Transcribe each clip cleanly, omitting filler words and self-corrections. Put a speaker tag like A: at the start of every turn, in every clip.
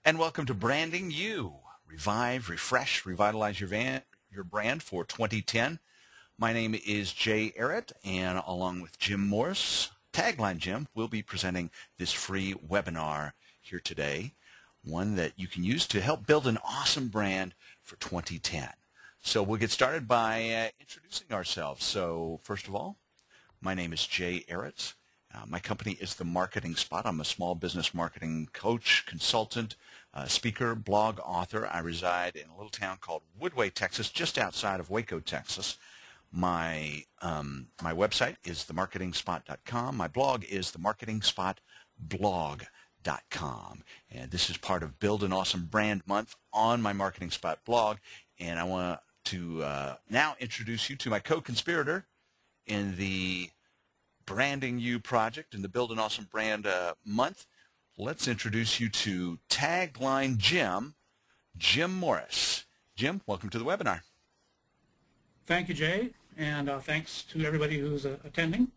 A: And welcome to Branding You. Revive, refresh, revitalize your brand for 2010. My name is Jay Arrett, and along with Jim Morris, Tagline Jim, we'll be presenting this free webinar here today, one that you can use to help build an awesome brand for 2010. So we'll get started by introducing ourselves. So first of all, my name is Jay Arrett. My company is The Marketing Spot. I'm a small business marketing coach, consultant, speaker, blog author. I reside in a little town called Woodway, Texas, just outside of Waco, Texas. My website is themarketingspot.com. My blog is themarketingspotblog.com. And this is part of Build an Awesome Brand Month on my Marketing Spot blog. And I want to now introduce you to my co-conspirator in the Branding You project in the Build an Awesome Brand Month. Let's introduce you to Tagline Jim, Jim Morris. Jim, welcome to the webinar.
B: Thank you, Jay, and thanks to everybody who's attending.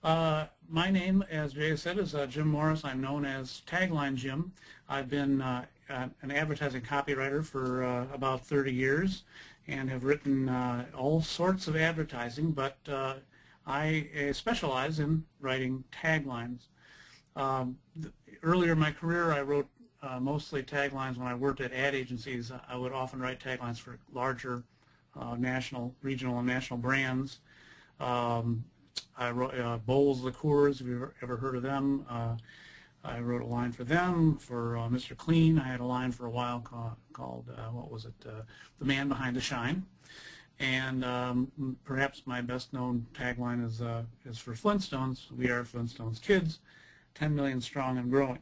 B: My name, as Jay said, is Jim Morris. I'm known as Tagline Jim. I've been an advertising copywriter for about 30 years and have written all sorts of advertising, but I specialize in writing taglines. Earlier in my career, I wrote mostly taglines when I worked at ad agencies. I would often write taglines for larger national, regional, and national brands. I wrote Bowls Liqueurs, if you've ever heard of them. I wrote a line for them. For Mr. Clean, I had a line for a while called what was it? The Man Behind the Shine. And perhaps my best-known tagline is for Flintstones. We are Flintstones kids, 10 million strong and growing.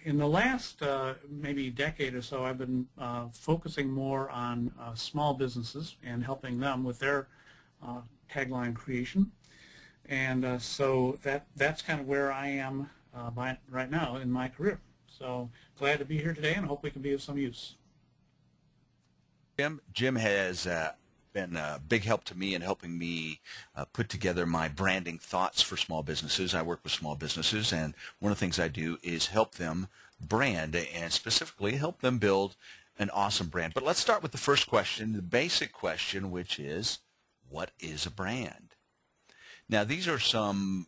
B: In the last maybe decade or so, I've been focusing more on small businesses and helping them with their tagline creation. And so that's kind of where I am right now in my career. So glad to be here today and hope we can be of some use.
A: Jim has been a big help to me in helping me put together my branding thoughts for small businesses. I work with small businesses, and one of the things I do is help them brand and specifically help them build an awesome brand. But let's start with the first question, the basic question, which is, what is a brand? Now, these are some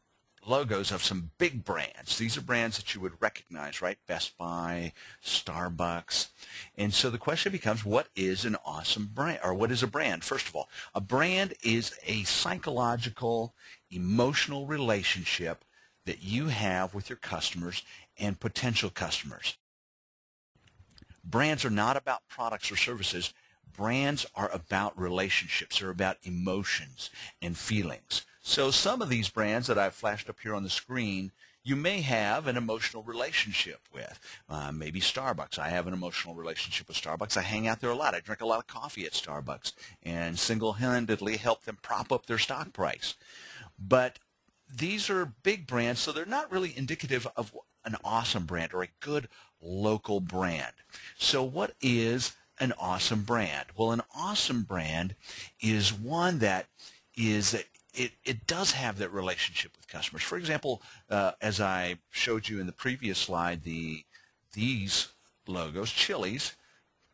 A: logos of some big brands. These are brands that you would recognize, right? Best Buy, Starbucks. And so the question becomes, what is an awesome brand, or what is a brand? First of all, a brand is a psychological, emotional relationship that you have with your customers and potential customers. Brands are not about products or services. Brands are about relationships. They're about emotions and feelings. So some of these brands that I've flashed up here on the screen, you may have an emotional relationship with. Maybe Starbucks. I have an emotional relationship with Starbucks. I hang out there a lot. I drink a lot of coffee at Starbucks and single-handedly help them prop up their stock price. But these are big brands, so they're not really indicative of an awesome brand or a good local brand. So what is an awesome brand? Well, an awesome brand is one that is it does have that relationship with customers. For example, as I showed you in the previous slide, these logos, Chili's.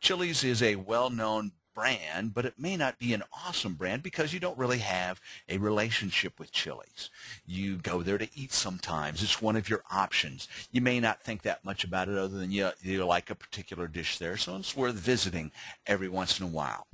A: Chili's is a well-known brand, but it may not be an awesome brand because you don't really have a relationship with Chili's. You go there to eat sometimes. It's one of your options. You may not think that much about it other than you like a particular dish there, so it's worth visiting every once in a while.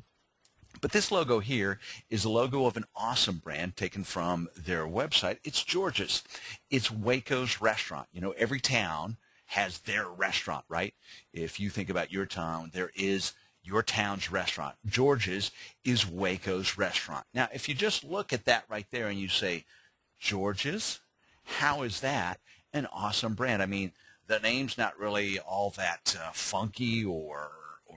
A: But this logo here is a logo of an awesome brand taken from their website. It's George's. It's Waco's restaurant. You know, every town has their restaurant, right? If you think about your town, there is your town's restaurant. George's is Waco's restaurant. Now, if you just look at that right there and you say, George's, how is that an awesome brand? I mean, the name's not really all that funky or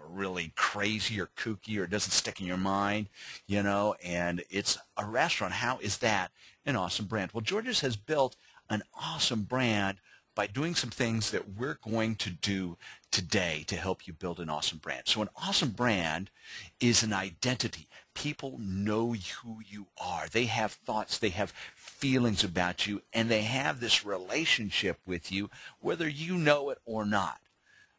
A: really crazy or kooky, or it doesn't stick in your mind, you know, and it's a restaurant. How is that an awesome brand? Well, George's has built an awesome brand by doing some things that we're going to do today to help you build an awesome brand. So an awesome brand is an identity. People know who you are. They have thoughts, they have feelings about you, and they have this relationship with you whether you know it or not.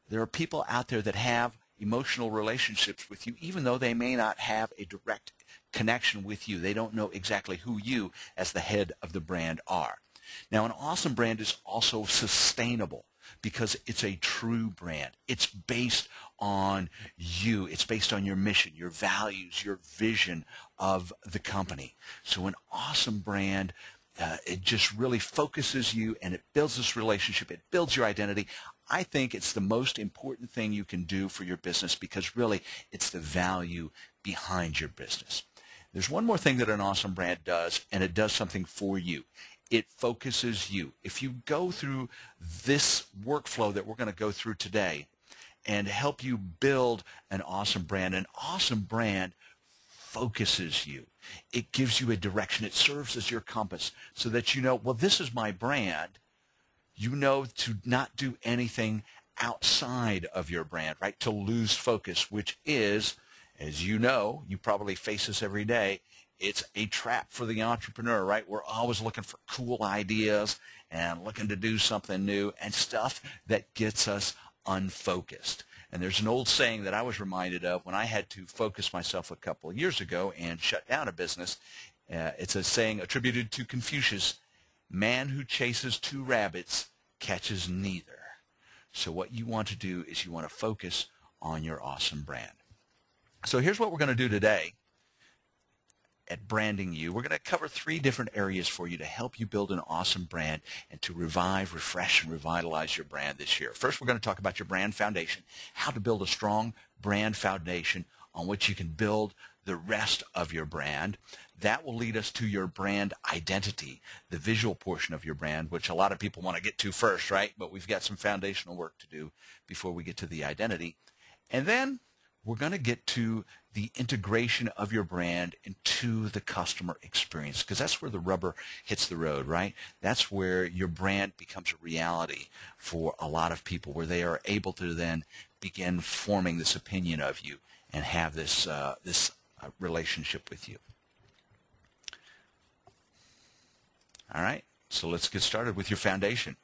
A: There are people out there that have emotional relationships with you, even though they may not have a direct connection with you. They don't know exactly who you, as the head of the brand, are. Now, an awesome brand is also sustainable because it's a true brand. It's based on you. It's based on your mission, your values, your vision of the company. So an awesome brand, it just really focuses you, and it builds this relationship. It builds your identity. I think it's the most important thing you can do for your business because really it's the value behind your business. There's one more thing that an awesome brand does, and it does something for you. It focuses you. If you go through this workflow that we're going to go through today and help you build an awesome brand focuses you. It gives you a direction. It serves as your compass so that you know, well, this is my brand. You know to not do anything outside of your brand, right? To lose focus, which is, as you know, you probably face this every day, it's a trap for the entrepreneur, right? We're always looking for cool ideas and looking to do something new and stuff that gets us unfocused. And there's an old saying that I was reminded of when I had to focus myself a couple of years ago and shut down a business. It's a saying attributed to Confucius: "Man who chases two rabbits catches neither." So what you want to do is you want to focus on your awesome brand. So here's what we're going to do today at Branding You. We're going to cover 3 different areas for you to help you build an awesome brand and to revive, refresh, and revitalize your brand this year. First, we're going to talk about your brand foundation, how to build a strong brand foundation on which you can build the rest of your brand. That will lead us to your brand identity, the visual portion of your brand, which a lot of people want to get to first, right? But we've got some foundational work to do before we get to the identity. And then we're going to get to the integration of your brand into the customer experience, because that's where the rubber hits the road, right? That's where your brand becomes a reality for a lot of people, where they are able to then begin forming this opinion of you and have this relationship with you. All right, so let's get started with your foundation.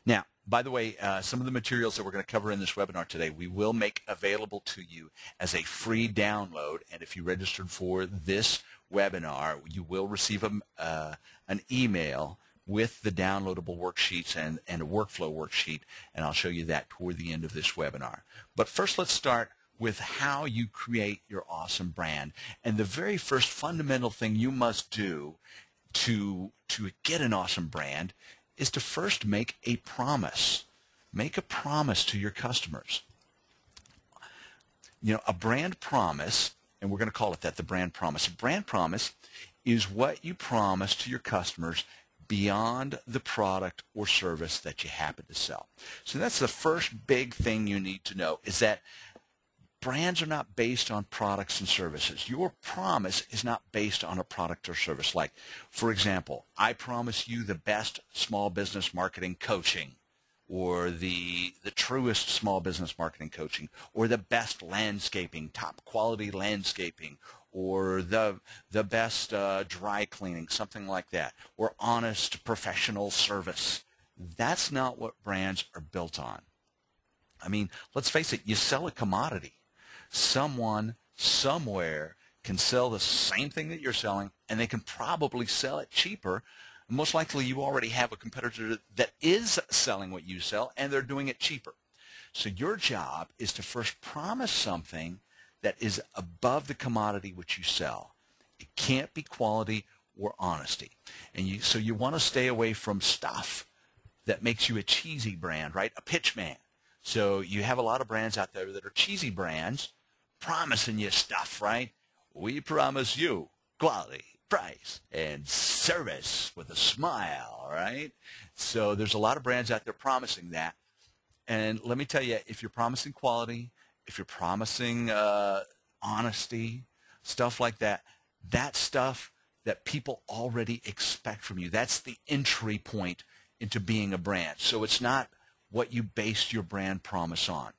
A: Now, by the way, some of the materials that we're going to cover in this webinar today, we will make available to you as a free download. And if you registered for this webinar, you will receive an email with the downloadable worksheets and a workflow worksheet. And I'll show you that toward the end of this webinar. But first, let's start with how you create your awesome brand. And the very first fundamental thing you must do to get an awesome brand is to first make a promise. Make a promise to your customers. You know, a brand promise, and we're going to call it that, the brand promise. A brand promise is what you promise to your customers beyond the product or service that you happen to sell. So that's the first big thing you need to know, is that brands are not based on products and services. Your promise is not based on a product or service. Like, for example, I promise you the best small business marketing coaching, or the truest small business marketing coaching, or the best landscaping, top quality landscaping, or the best dry cleaning, something like that, or honest professional service. That's not what brands are built on. I mean, let's face it, you sell a commodity. Someone, somewhere, can sell the same thing that you're selling, and they can probably sell it cheaper. Most likely you already have a competitor that is selling what you sell, and they're doing it cheaper. So your job is to first promise something that is above the commodity which you sell. It can't be quality or honesty. And so you want to stay away from stuff that makes you a cheesy brand, right? A pitch man. So you have a lot of brands out there that are cheesy brands, promising you stuff, right? We promise you quality, price, and service with a smile, right? So there's a lot of brands out there promising that. And let me tell you, if you're promising quality, if you're promising honesty, stuff like that, that's stuff that people already expect from you. That's the entry point into being a brand. So it's not what you base your brand promise on.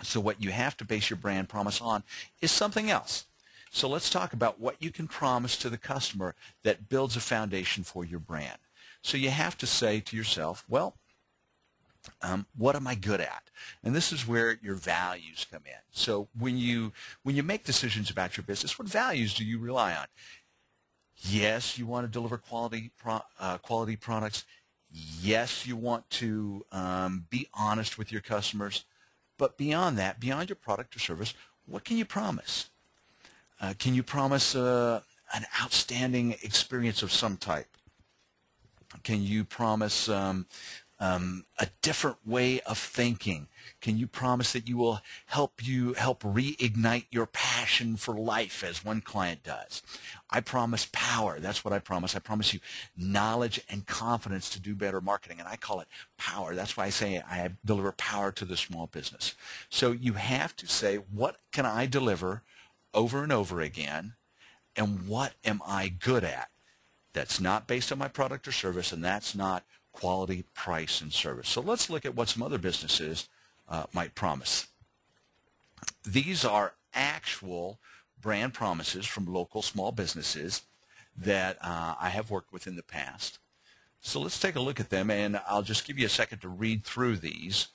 A: So what you have to base your brand promise on is something else. So let's talk about what you can promise to the customer that builds a foundation for your brand. So you have to say to yourself, well, what am I good at? And this is where your values come in. So when you make decisions about your business, what values do you rely on? Yes, you want to deliver quality products. Yes, you want to be honest with your customers. But beyond that, beyond your product or service, what can you promise? Can you promise an outstanding experience of some type? Can you promise a different way of thinking? Can you promise that you will help reignite your passion for life, as one client does? I promise power. That's what I promise. I promise you knowledge and confidence to do better marketing, and I call it power. That's why I say I deliver power to the small business. So you have to say, what can I deliver over and over again, and what am I good at? That's not based on my product or service, and that's not quality, price, and service. So let's look at what some other businesses might promise. These are actual brand promises from local small businesses that I have worked with in the past. So let's take a look at them, and I'll just give you a second to read through these,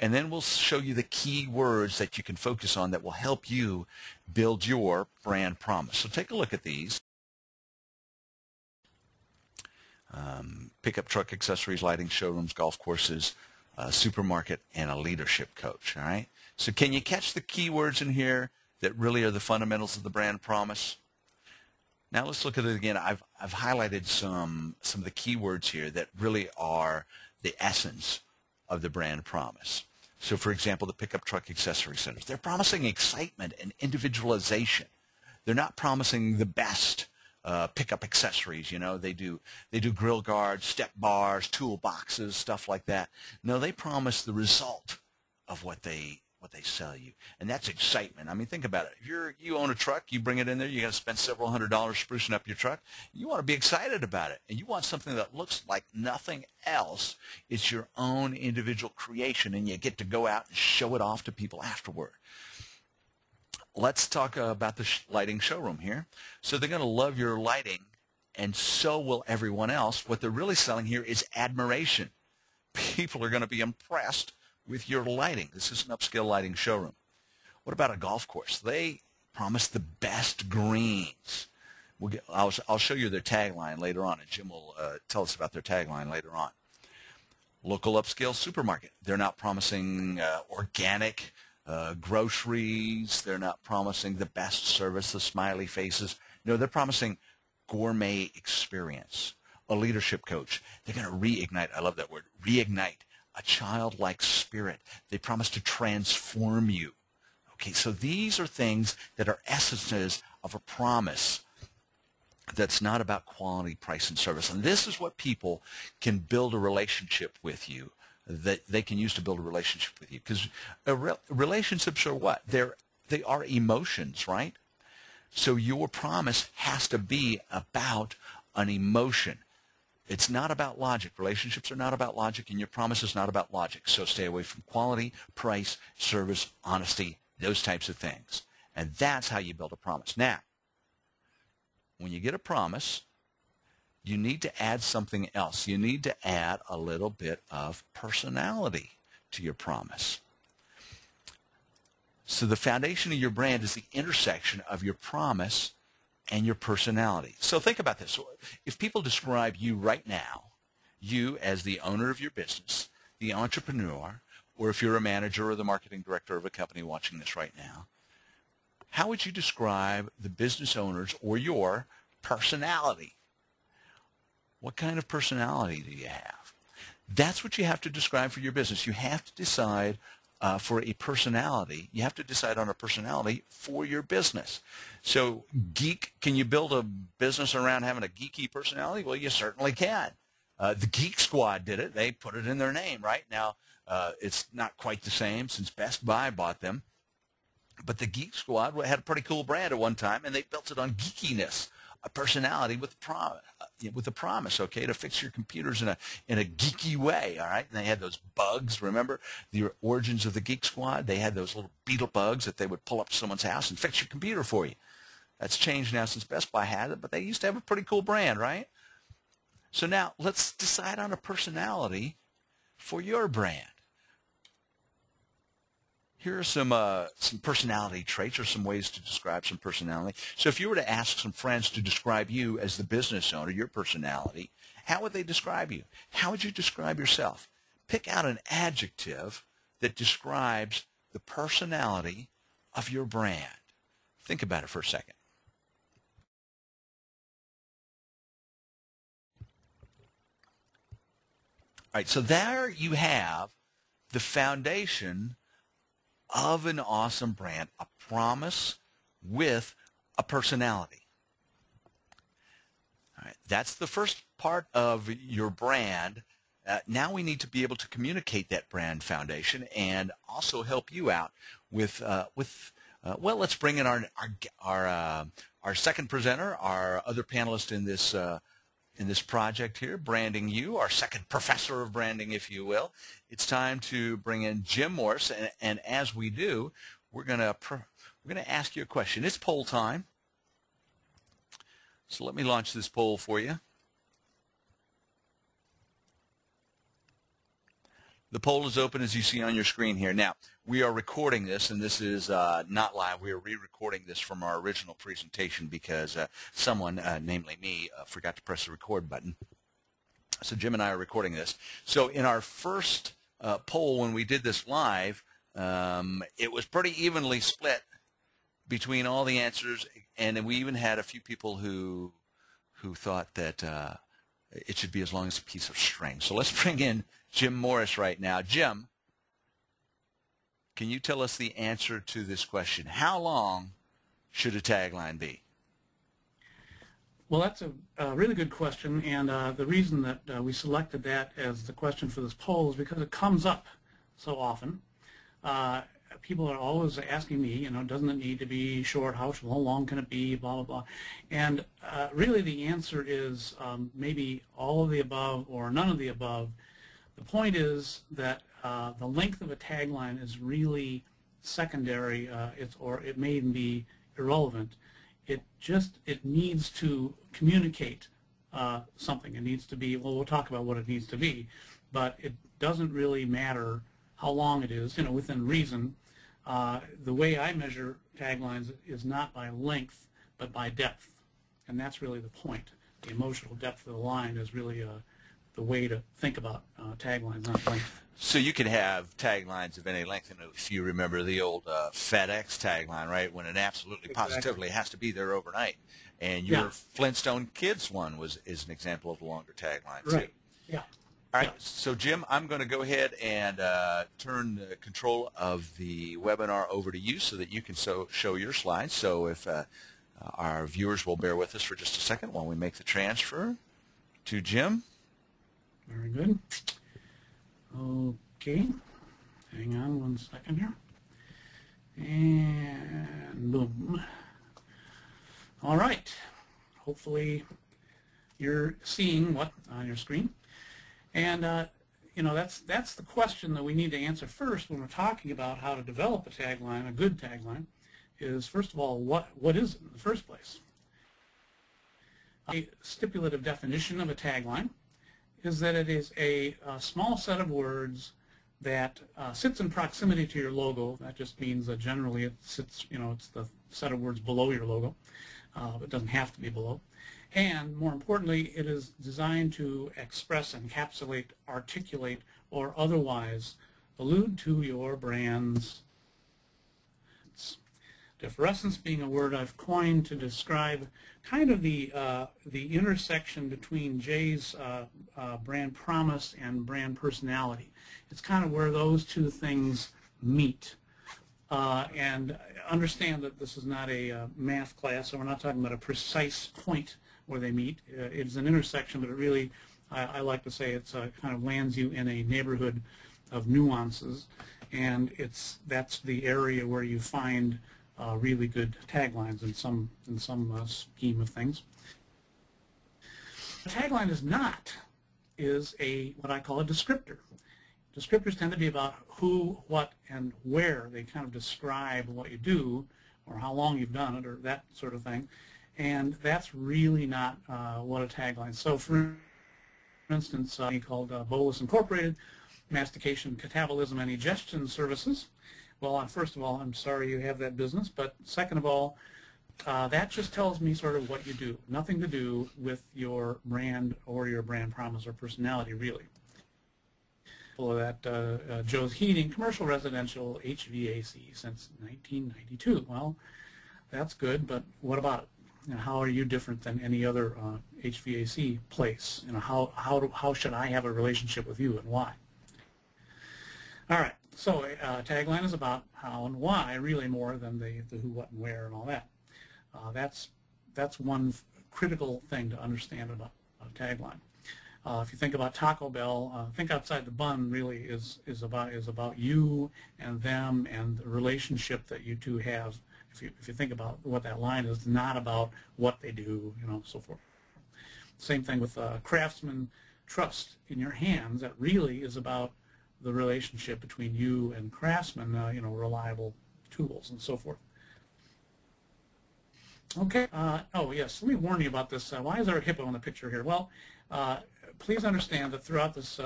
A: and then we'll show you the key words that you can focus on that will help you build your brand promise. So take a look at these. Pickup truck accessories, lighting showrooms, golf courses, supermarket, and a leadership coach. All right. So can you catch the keywords in here that really are the fundamentals of the brand promise? Now let's look at it again. I've highlighted some of the keywords here that really are the essence of the brand promise. So for example, the pickup truck accessory centers, they're promising excitement and individualization. They're not promising the best pickup accessories. You know, they do grill guards, step bars, toolboxes, stuff like that. No, they promise the result of what they sell you, and that's excitement. I mean, think about it. If you own a truck, you bring it in there, you got to spend several $100s sprucing up your truck. You want to be excited about it, and you want something that looks like nothing else. It's your own individual creation, and you get to go out and show it off to people afterward. Let's talk about the lighting showroom here. So they're going to love your lighting, and so will everyone else. What they're really selling here is admiration. People are going to be impressed with your lighting. This is an upscale lighting showroom. What about a golf course? They promise the best greens. I'll show you their tagline later on, and Jim will tell us about their tagline later on. Local upscale supermarket. They're not promising organic groceries. They're not promising the best service, the smiley faces. No, they're promising gourmet experience. A leadership coach. They're going to reignite, I love that word, reignite a childlike spirit. They promise to transform you. Okay, so these are things that are essences of a promise that's not about quality, price, and service. And this is what people can build a relationship with you, that they can use to build a relationship with you. Because relationships are what? They are emotions, right? So your promise has to be about an emotion. It's not about logic. Relationships are not about logic, and your promise is not about logic. So stay away from quality, price, service, honesty, those types of things. And that's how you build a promise. Now, when you get a promise, you need to add something else. You need to add a little bit of personality to your promise. So the foundation of your brand is the intersection of your promise and your personality. So think about this. If people describe you right now, you as the owner of your business, the entrepreneur, or if you're a manager or the marketing director of a company watching this right now, how would you describe the business owners or your personality? What kind of personality do you have? That's what you have to describe for your business. You have to decide for a personality. You have to decide on a personality for your business. So can you build a business around having a geeky personality? Well, you certainly can. The Geek Squad did it. They put it in their name. Right now, it's not quite the same since Best Buy bought them. But the Geek Squad had a pretty cool brand at one time, and they built it on geekiness, a personality with a promise, okay, to fix your computers in a geeky way, all right? And they had those bugs, remember the origins of the Geek Squad? They had those little beetle bugs that they would pull up to someone's house and fix your computer for you. That's changed now since Best Buy had it, but they used to have a pretty cool brand, right? So now let's decide on a personality for your brand. Here are some personality traits or some ways to describe some personality. So if you were to ask some friends to describe you as the business owner, your personality, how would they describe you? How would you describe yourself? Pick out an adjective that describes the personality of your brand. Think about it for a second. All right, so there you have the foundation of an awesome brand, a promise with a personality. All right, that's the first part of your brand. Now we need to be able to communicate that brand foundation and also help you out with well, let's bring in our second presenter, our other panelist in this project here, Branding You, our second professor of branding, if you will. It's time to bring in Jim Morris, and as we do, we're gonna ask you a question. It's poll time, so let me launch this poll for you. The poll is open, as you see on your screen here. Now, we are recording this, and this is not live. We are re-recording this from our original presentation because someone, namely me, forgot to press the record button. So Jim and I are recording this. So in our first poll, when we did this live, it was pretty evenly split between all the answers, and we even had a few people who thought that it should be as long as a piece of string. So let's bring in Jim Morris right now. Jim, can you tell us the answer to this question? How long should a tagline be?
B: Well, that's a really good question, and the reason that we selected that as the question for this poll is because it comes up so often. People are always asking me, doesn't it need to be short? How long can it be? Blah, blah, blah. And really the answer is maybe all of the above or none of the above. The point is that the length of a tagline is really secondary, or it may even be irrelevant. It needs to communicate something. It needs to be, well, we'll talk about what it needs to be, but it doesn't really matter how long it is, within reason. The way I measure taglines is not by length, but by depth, and that's really the point. The emotional depth of the line is really the way to think about taglines, not length.
A: So you can have taglines of any length. If you remember the old FedEx tagline, right, when it absolutely positively has to be there overnight. And your Flintstone Kids one is an example of a longer tagline, too.
B: Right, yeah.
A: All right, so Jim, I'm going to go ahead and turn the control of the webinar over to you so that you can show your slides. So if our viewers will bear with us for just a second while we make the transfer to Jim.
B: Very good. Okay, hang on one second here. And boom. All right, hopefully you're seeing what on your screen. And that's the question that we need to answer first when we're talking about how to develop a tagline, a good tagline, is first of all, what is it in the first place? A stipulative definition of a tagline is that it is a small set of words that sits in proximity to your logo. That just means that generally it sits, it's the set of words below your logo. It doesn't have to be below. And more importantly, it is designed to express, encapsulate, articulate, or otherwise allude to your brand's differescence, being a word I've coined to describe kind of the intersection between Jay's brand promise and brand personality. It's kind of where those two things meet. And understand that this is not a math class, so we're not talking about a precise point where they meet. It's an intersection, but it really, I like to say, it's kind of lands you in a neighborhood of nuances, and that's the area where you find really good taglines in some scheme of things. A tagline is what I call a descriptor. Descriptors tend to be about who, what, and where. They kind of describe what you do or how long you've done it or that sort of thing. And that's really not what a tagline is. So for instance, called Bolus Incorporated, Mastication, Catabolism, and Egestion Services. Well, first of all, I'm sorry you have that business, but second of all, that just tells me sort of what you do. Nothing to do with your brand or your brand promise or personality, really. Below that, Joe's Heating, commercial residential HVAC since 1992. Well, that's good, but what about it? You know, how are you different than any other HVAC place? You know, how should I have a relationship with you, and why? All right, so tagline is about how and why, really, more than the who, what, and where, and all that. That's one critical thing to understand about a tagline. If you think about Taco Bell, think outside the bun really is about you and them and the relationship that you two have. If you think about what that line is, not about what they do, you know, so forth. Same thing with Craftsman Trust in your hands. That really is about the relationship between you and Craftsman, you know, reliable tools and so forth. Okay. Oh yes. Let me warn you about this. Why is there a hippo in the picture here? Well, please understand that throughout this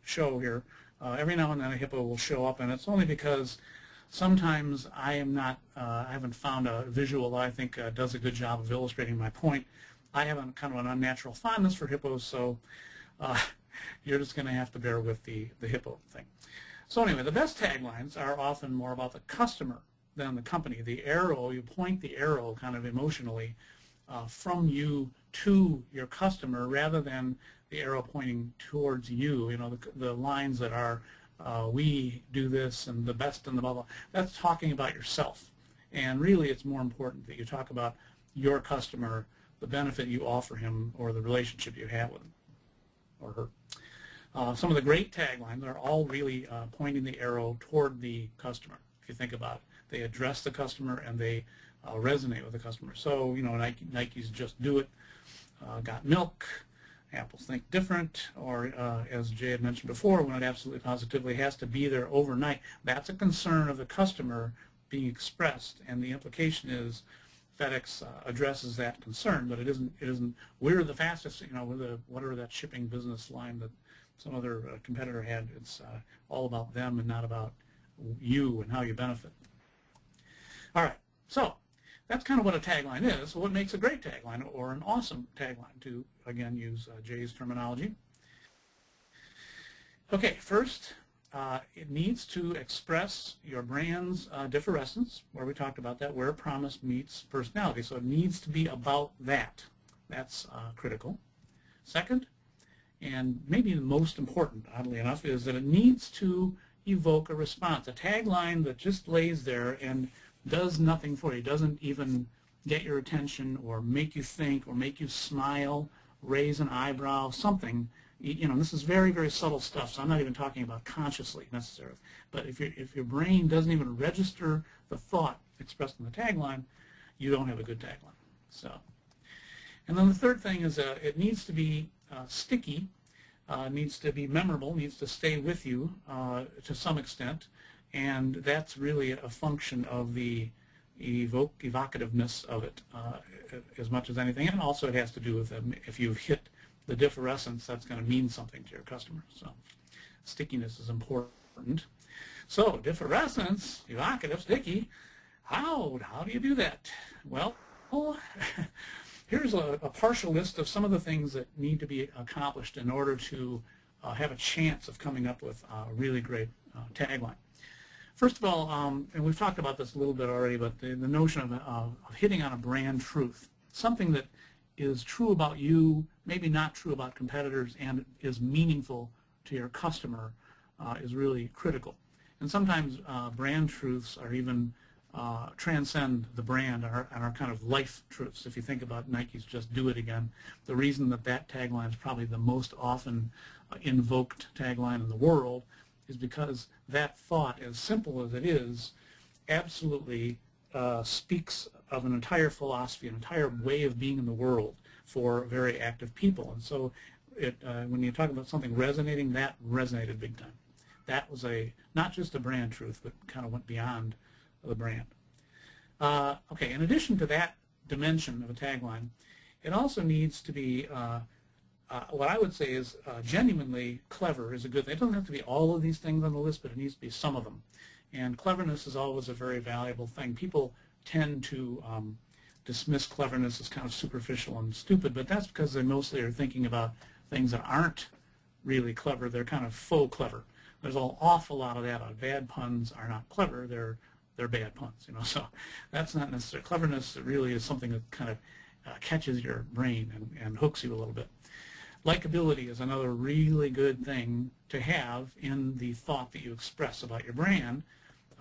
B: show here, every now and then a hippo will show up, and it's only because sometimes I haven't found a visual that I think does a good job of illustrating my point. I have kind of an unnatural fondness for hippos, so you're just going to have to bear with the hippo thing. So anyway, the best taglines are often more about the customer than the company. The arrow, you point the arrow kind of emotionally from you to your customer rather than the arrow pointing towards you. You know, the lines that are we do this and the best and the blah blah. That's talking about yourself, and really it's more important that you talk about your customer, the benefit you offer him, or the relationship you have with him or her. Some of the great taglines are all really pointing the arrow toward the customer. If you think about it, they address the customer and they resonate with the customer. So, you know, Nike's Just Do It, Got Milk, Apples Think Different, or as Jay had mentioned before, when it absolutely positively has to be there overnight. That's a concern of the customer being expressed, and the implication is FedEx addresses that concern, but it isn't we're the fastest, you know, we're the whatever that shipping business line that some other competitor had. It's all about them and not about you and how you benefit. All right, so that's kind of what a tagline is. So what makes a great tagline or an awesome tagline, to again use Jay's terminology? Okay, first, it needs to express your brand's differescence, where we talked about that, where promise meets personality. So it needs to be about that. That's critical. Second, and maybe the most important, oddly enough, is that it needs to evoke a response. A tagline that just lays there and does nothing for you, doesn't even get your attention or make you think or make you smile, raise an eyebrow, something. You know, this is very, very subtle stuff, so I'm not even talking about consciously necessarily. But if your brain doesn't even register the thought expressed in the tagline, you don't have a good tagline. So, and then the third thing is it needs to be sticky, needs to be memorable, needs to stay with you to some extent, and that's really a function of the evocativeness of it as much as anything. And also it has to do with if you've hit the differescence, that's going to mean something to your customer. So stickiness is important. So differescence, evocative, sticky, how do you do that? Well, here's a partial list of some of the things that need to be accomplished in order to have a chance of coming up with a really great tagline. First of all, and we've talked about this a little bit already, but the notion of hitting on a brand truth, something that is true about you, maybe not true about competitors, and is meaningful to your customer is really critical. And sometimes brand truths are even transcend the brand and are kind of life truths. If you think about Nike's Just Do It Again, the reason that tagline is probably the most often invoked tagline in the world is because that thought, as simple as it is, absolutely speaks of an entire philosophy, an entire way of being in the world for very active people. And so when you talk about something resonating, that resonated big time. That was not just a brand truth, but kind of went beyond the brand. Okay, in addition to that dimension of a tagline, it also needs to be what I would say is genuinely clever is a good thing. It doesn't have to be all of these things on the list, but it needs to be some of them. And cleverness is always a very valuable thing. People tend to dismiss cleverness as kind of superficial and stupid, but that's because they mostly are thinking about things that aren't really clever. They're kind of faux clever. There's an awful lot of that. Bad puns are not clever. They're bad puns, you know. So that's not necessarily cleverness. It really is something that kind of catches your brain and hooks you a little bit. Likability is another really good thing to have in the thought that you express about your brand.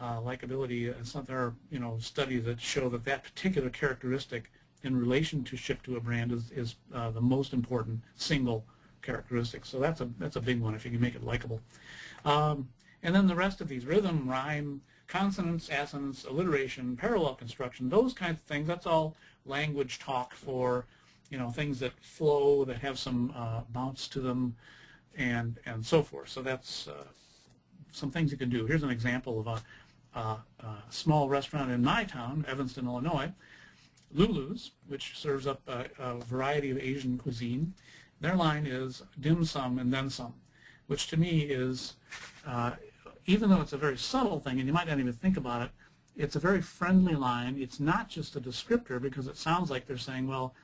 B: Likability is something, there are studies that show that that particular characteristic in relationship to a brand is the most important single characteristic. So that's a big one if you can make it likable. And then the rest of these, rhythm, rhyme, consonants, assonance, alliteration, parallel construction, those kinds of things, that's all language talk for things that flow, that have some bounce to them, and so forth. So that's some things you can do. Here's an example of a small restaurant in my town, Evanston, Illinois, Lulu's, which serves up a variety of Asian cuisine. Their line is dim sum and then some, which to me is, even though it's a very subtle thing, and you might not even think about it, it's a very friendly line. It's not just a descriptor, because it sounds like they're saying, well,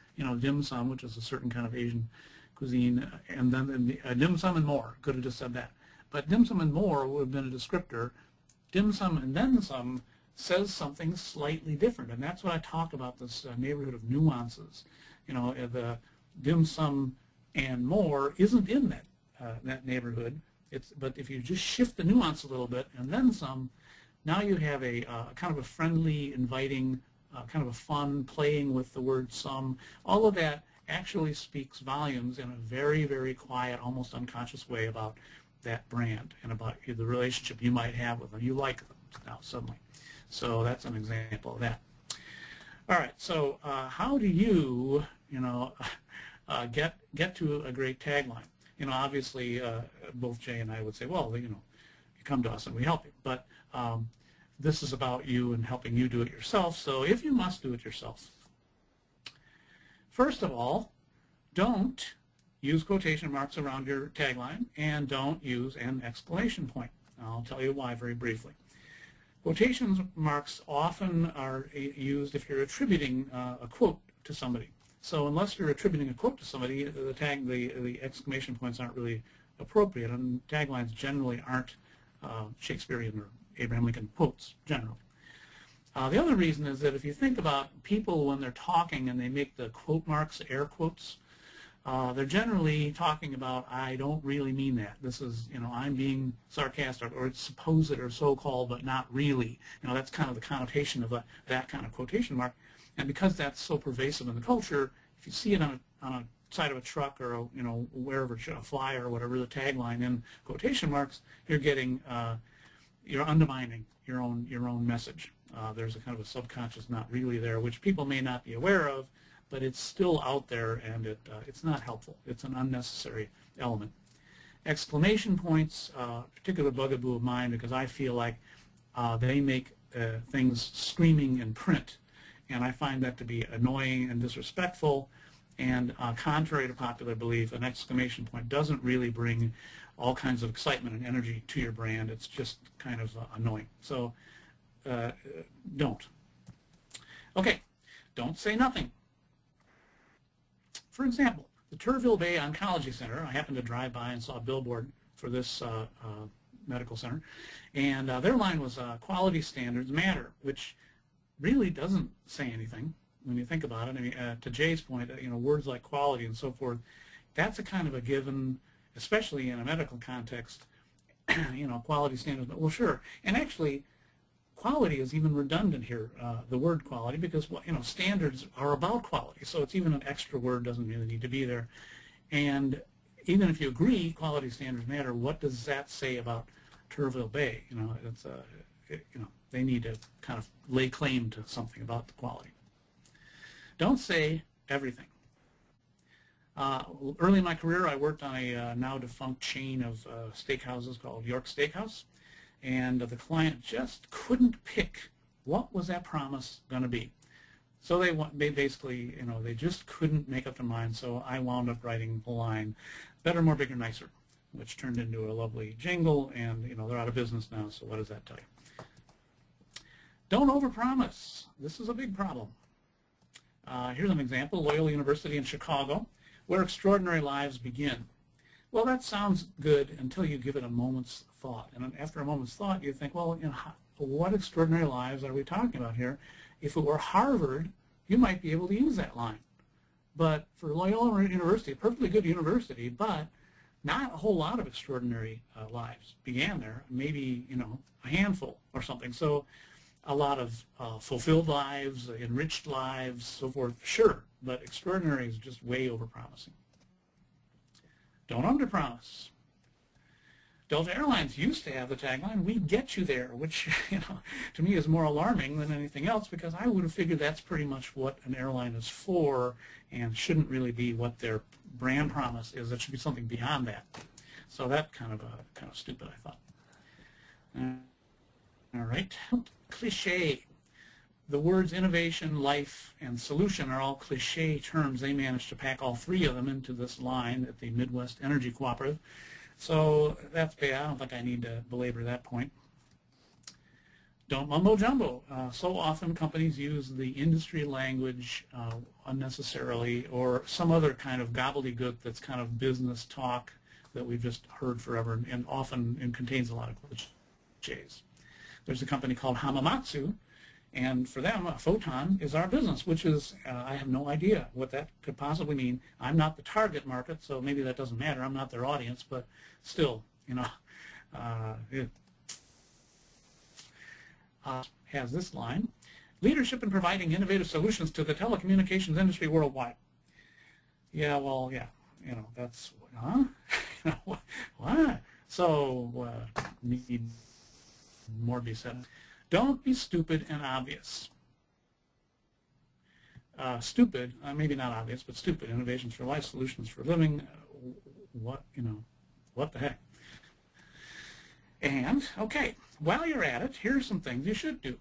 B: dim sum, which is a certain kind of Asian cuisine, and then dim sum and more. Could have just said that. But dim sum and more would have been a descriptor. Dim sum and then some says something slightly different, and that's what I talk about, this neighborhood of nuances. The dim sum and more isn't in that neighborhood. But if you just shift the nuance a little bit and then some, now you have a kind of a friendly, inviting, kind of a fun playing with the word some. All of that actually speaks volumes in a very, very quiet, almost unconscious way about that brand and about the relationship you might have with them. You like them now suddenly. So that's an example of that. All right, so how do you, get to a great tagline? Obviously, both Jay and I would say, well, you come to us and we help you. But this is about you and helping you do it yourself. So if you must do it yourself, first of all, don't use quotation marks around your tagline, and don't use an exclamation point. I'll tell you why very briefly. Quotation marks often are used if you're attributing a quote to somebody. So unless you're attributing a quote to somebody, the exclamation points aren't really appropriate, and taglines generally aren't Shakespearean or Abraham Lincoln quotes, generally. The other reason is that if you think about people when they're talking and they make the quote marks, air quotes, they're generally talking about, I don't really mean that. This is, I'm being sarcastic, or it's supposed or so-called, but not really. That's kind of the connotation of that kind of quotation mark. And because that's so pervasive in the culture, if you see it on a side of a truck or wherever, a flyer or whatever, the tagline in quotation marks, you're getting, you're undermining your own message. There's a kind of a subconscious not really there, which people may not be aware of, but it's still out there, and it's not helpful. It's an unnecessary element. Exclamation points, particular bugaboo of mine, because I feel like they make things screaming in print, and I find that to be annoying and disrespectful. And contrary to popular belief, an exclamation point doesn't really bring all kinds of excitement and energy to your brand. It's just kind of annoying. So don't. Okay, don't say nothing. For example, the Turville Bay Oncology Center, I happened to drive by and saw a billboard for this medical center, and their line was quality standards matter, which really doesn't say anything when you think about it. I mean, to Jay's point, words like quality and so forth, that's a kind of a given, especially in a medical context. Quality standards, well, sure. And actually, quality is even redundant here, the word quality, because standards are about quality. So it's even an extra word, doesn't really need to be there. And even if you agree quality standards matter, what does that say about Turville Bay? It's they need to kind of lay claim to something about the quality. Don't say everything. Early in my career, I worked on a now defunct chain of steakhouses called York Steakhouse, and the client just couldn't pick what was that promise going to be. So they basically, they just couldn't make up their mind, so I wound up writing the line, better, more, bigger, nicer, which turned into a lovely jingle, and they're out of business now, so what does that tell you? Don't overpromise. This is a big problem. Here's an example, Loyola University in Chicago, where extraordinary lives begin. Well, that sounds good until you give it a moment's thought. And after a moment's thought, you think, well, what extraordinary lives are we talking about here? If it were Harvard, you might be able to use that line. But for Loyola University, a perfectly good university, but not a whole lot of extraordinary lives began there. Maybe, a handful or something. So a lot of fulfilled lives, enriched lives, so forth, sure. But extraordinary is just way overpromising. Don't underpromise. Delta Airlines used to have the tagline, "We get you there," which, to me is more alarming than anything else, because I would have figured that's pretty much what an airline is for and shouldn't really be what their brand promise is. It should be something beyond that. So that kind of stupid, I thought. All right, cliche. The words innovation, life, and solution are all cliche terms. They managed to pack all three of them into this line at the Midwest Energy Cooperative. So that's bad. I don't think I need to belabor that point. Don't mumbo jumbo. So often companies use the industry language unnecessarily, or some other kind of gobbledygook that's kind of business talk that we've just heard forever, and often contains a lot of cliches. There's a company called Hamamatsu, and for them, a photon is our business, which is, I have no idea what that could possibly mean. I'm not the target market, so maybe that doesn't matter. I'm not their audience, but still, it has this line: leadership in providing innovative solutions to the telecommunications industry worldwide. Yeah, well, yeah, that's, huh? What? So, need more to be said. Don't be stupid and obvious. Stupid, maybe not obvious, but stupid. Innovations for life, solutions for living. What the heck? And, okay, while you're at it, here's some things you should do.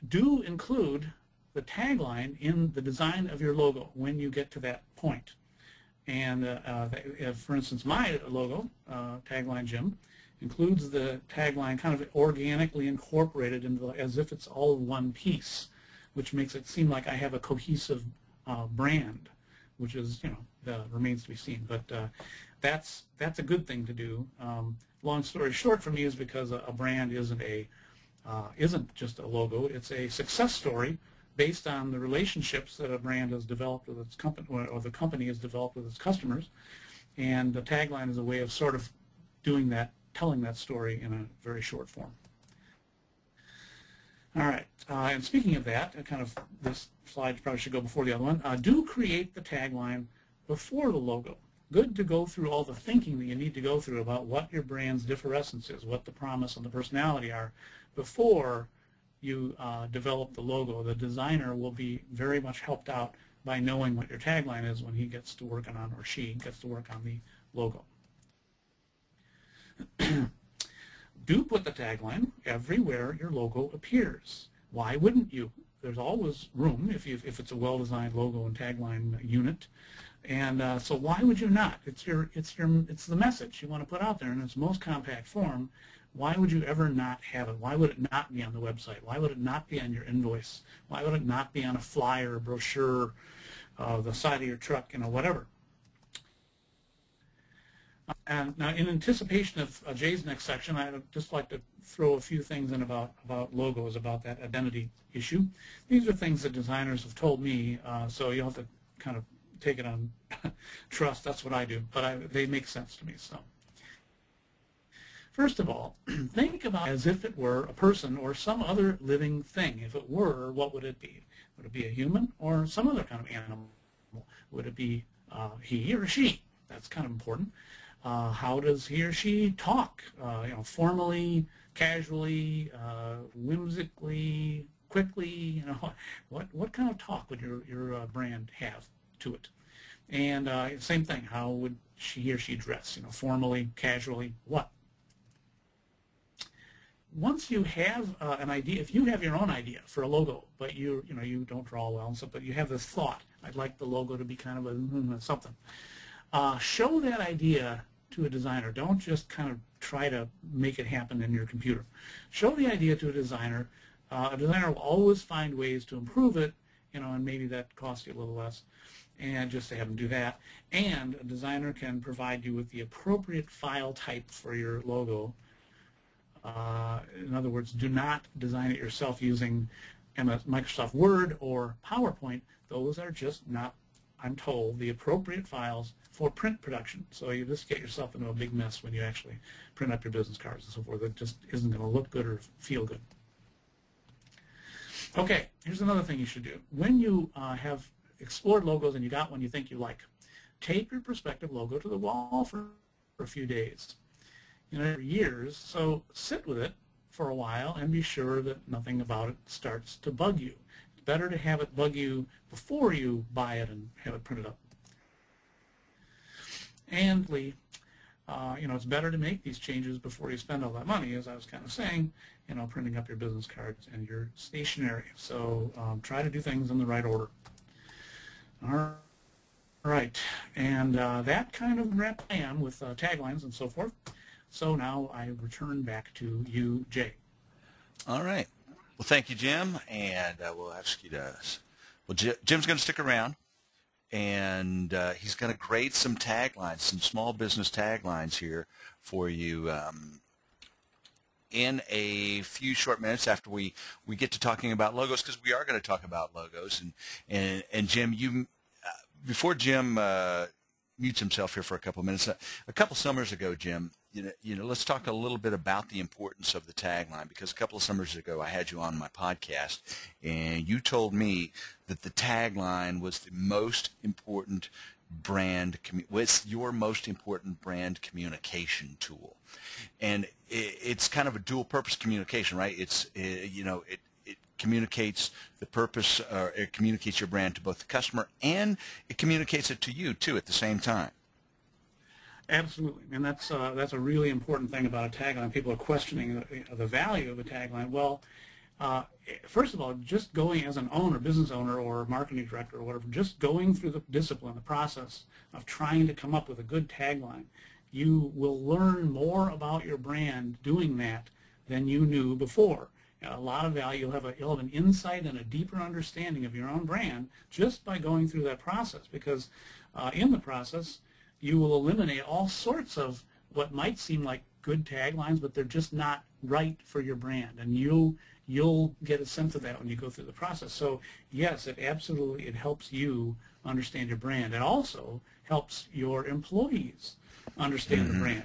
B: Do include the tagline in the design of your logo when you get to that point. And, for instance, my logo, tagline Jim, includes the tagline kind of organically incorporated into as if it's all one piece, which makes it seem like I have a cohesive brand, which is, remains to be seen. But that's a good thing to do. Long story short for me is because a brand isn't just a logo. It's a success story based on the relationships that a brand has developed with its company, or the company has developed with its customers. And the tagline is a way of sort of doing that, telling that story in a very short form. All right, and speaking of that, this slide probably should go before the other one. Do create the tagline before the logo. Good to go through all the thinking that you need to go through about what your brand's differentiation is, what the promise and the personality are, before you develop the logo. The designer will be very much helped out by knowing what your tagline is when he gets to working on, or she gets to work on the logo. Do put the tagline everywhere your logo appears. Why wouldn't you? There's always room if it's a well-designed logo and tagline unit, and so why would you not? It's the message you want to put out there in its most compact form. Why would you ever not have it? Why would it not be on the website? Why would it not be on your invoice? Why would it not be on a flyer, brochure, the side of your truck, whatever? And now, in anticipation of Jay's next section, I'd just like to throw a few things in about logos, about that identity issue. These are things that designers have told me, so you'll have to kind of take it on trust. That's what I do, but they make sense to me. So, first of all, think about it as if it were a person or some other living thing. If it were, what would it be? Would it be a human or some other kind of animal? Would it be he or she? That's kind of important. How does he or she talk? Formally, casually, whimsically, quickly. What kind of talk would your brand have to it? And same thing. How would he or she dress? Formally, casually, what? once you have an idea, if you have your own idea for a logo, but you don't draw well and stuff, but you have this thought, I'd like the logo to be kind of a something. Show that idea to a designer. Don't just kind of try to make it happen in your computer. Show the idea to a designer. A designer will always find ways to improve it, and maybe that costs you a little less, and just to have them do that. And a designer can provide you with the appropriate file type for your logo. In other words, do not design it yourself using Microsoft Word or PowerPoint. Those are just not, I'm told, the appropriate files for print production. So you just get yourself into a big mess when you actually print up your business cards and so forth. It just isn't going to look good or feel good. Okay, here's another thing you should do. When you have explored logos and you got one you think you like, tape your prospective logo to the wall for a few days. For years, so sit with it for a while and be sure that nothing about it starts to bug you. It's better to have it bug you before you buy it and have it printed up. And it's better to make these changes before you spend all that money, as I was kind of saying, printing up your business cards and your stationery. So try to do things in the right order. All right, and that kind of wraps I am with taglines and so forth. So now I return back to you, Jay.
A: All right. Well, thank you, Jim, and we'll ask you to. Well, Jim's going to stick around, and he's going to grade some taglines, some small business taglines here for you in a few short minutes after we get to talking about logos, because we are going to talk about logos. And Jim, you before Jim mutes himself here for a couple of minutes, a couple summers ago, Jim. Let's talk a little bit about the importance of the tagline, because a couple of summers ago I had you on my podcast, and you told me that the tagline was the most important was your most important brand communication tool, and it's kind of a dual-purpose communication, right? It communicates the purpose, or it communicates your brand to both the customer, and it communicates it to you too at the same time.
B: Absolutely, and that's a really important thing about a tagline. People are questioning the value of a tagline. Well, first of all, just going as an owner, business owner or marketing director or whatever, just going through the discipline, the process of trying to come up with a good tagline, you will learn more about your brand doing that than you knew before. A lot of value. You'll have an insight and a deeper understanding of your own brand just by going through that process, because in the process you will eliminate all sorts of what might seem like good taglines, but they're just not right for your brand, and you'll get a sense of that when you go through the process. So yes, it helps you understand your brand. It also helps your employees understand the brand.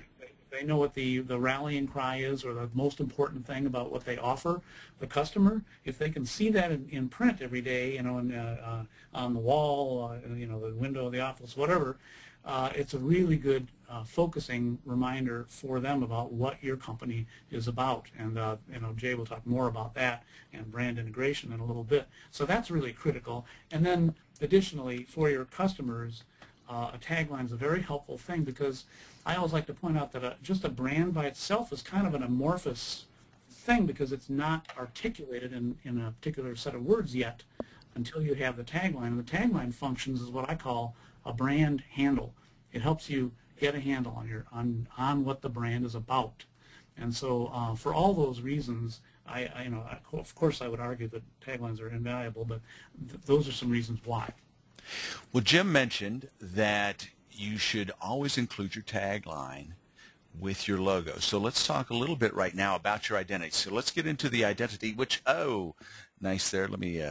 B: They know what the rallying cry is, or the most important thing about what they offer the customer. If they can see that in print every day, on the wall, the window of the office, whatever, it's a really good focusing reminder for them about what your company is about. And Jay will talk more about that and brand integration in a little bit. So that's really critical. And then additionally, for your customers, a tagline is a very helpful thing, because I always like to point out that just a brand by itself is kind of an amorphous thing, because it's not articulated in a particular set of words yet until you have the tagline. And the tagline functions as what I call a brand handle. It helps you get a handle on what the brand is about. And so for all those reasons, of course I would argue that taglines are invaluable, but those are some reasons why.
A: Well, Jim mentioned that you should always include your tagline with your logo. So let's talk a little bit right now about your identity. So let's get into the identity, which, nice there. Let me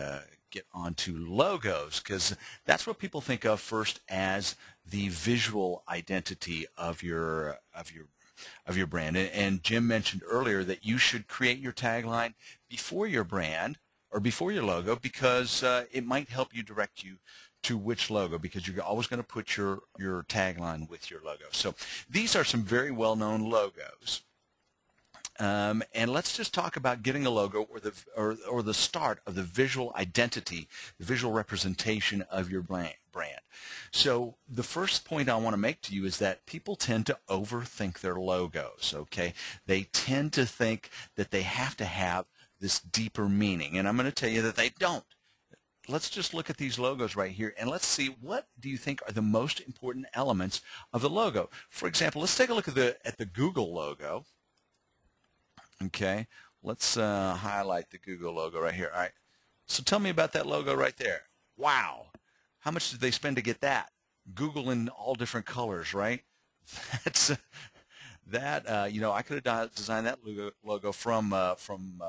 A: get on to logos, because that's what people think of first as the visual identity of your brand. And Jim mentioned earlier that you should create your tagline before your brand or before your logo, because it might help you direct you to which logo, because you're always going to put your tagline with your logo. So these are some very well-known logos. And let's just talk about getting a logo, or the start of the visual identity, the visual representation of your brand. So the first point I want to make to you is that people tend to overthink their logos, okay? They tend to think that they have to have this deeper meaning, and I'm going to tell you that they don't. Let's just look at these logos right here, and let's see, what do you think are the most important elements of the logo? For example, let's take a look at the Google logo. Okay, let's highlight the Google logo right here. All right, so tell me about that logo right there. Wow, how much did they spend to get that? Google in all different colors, right? That's you know, I could have designed that logo from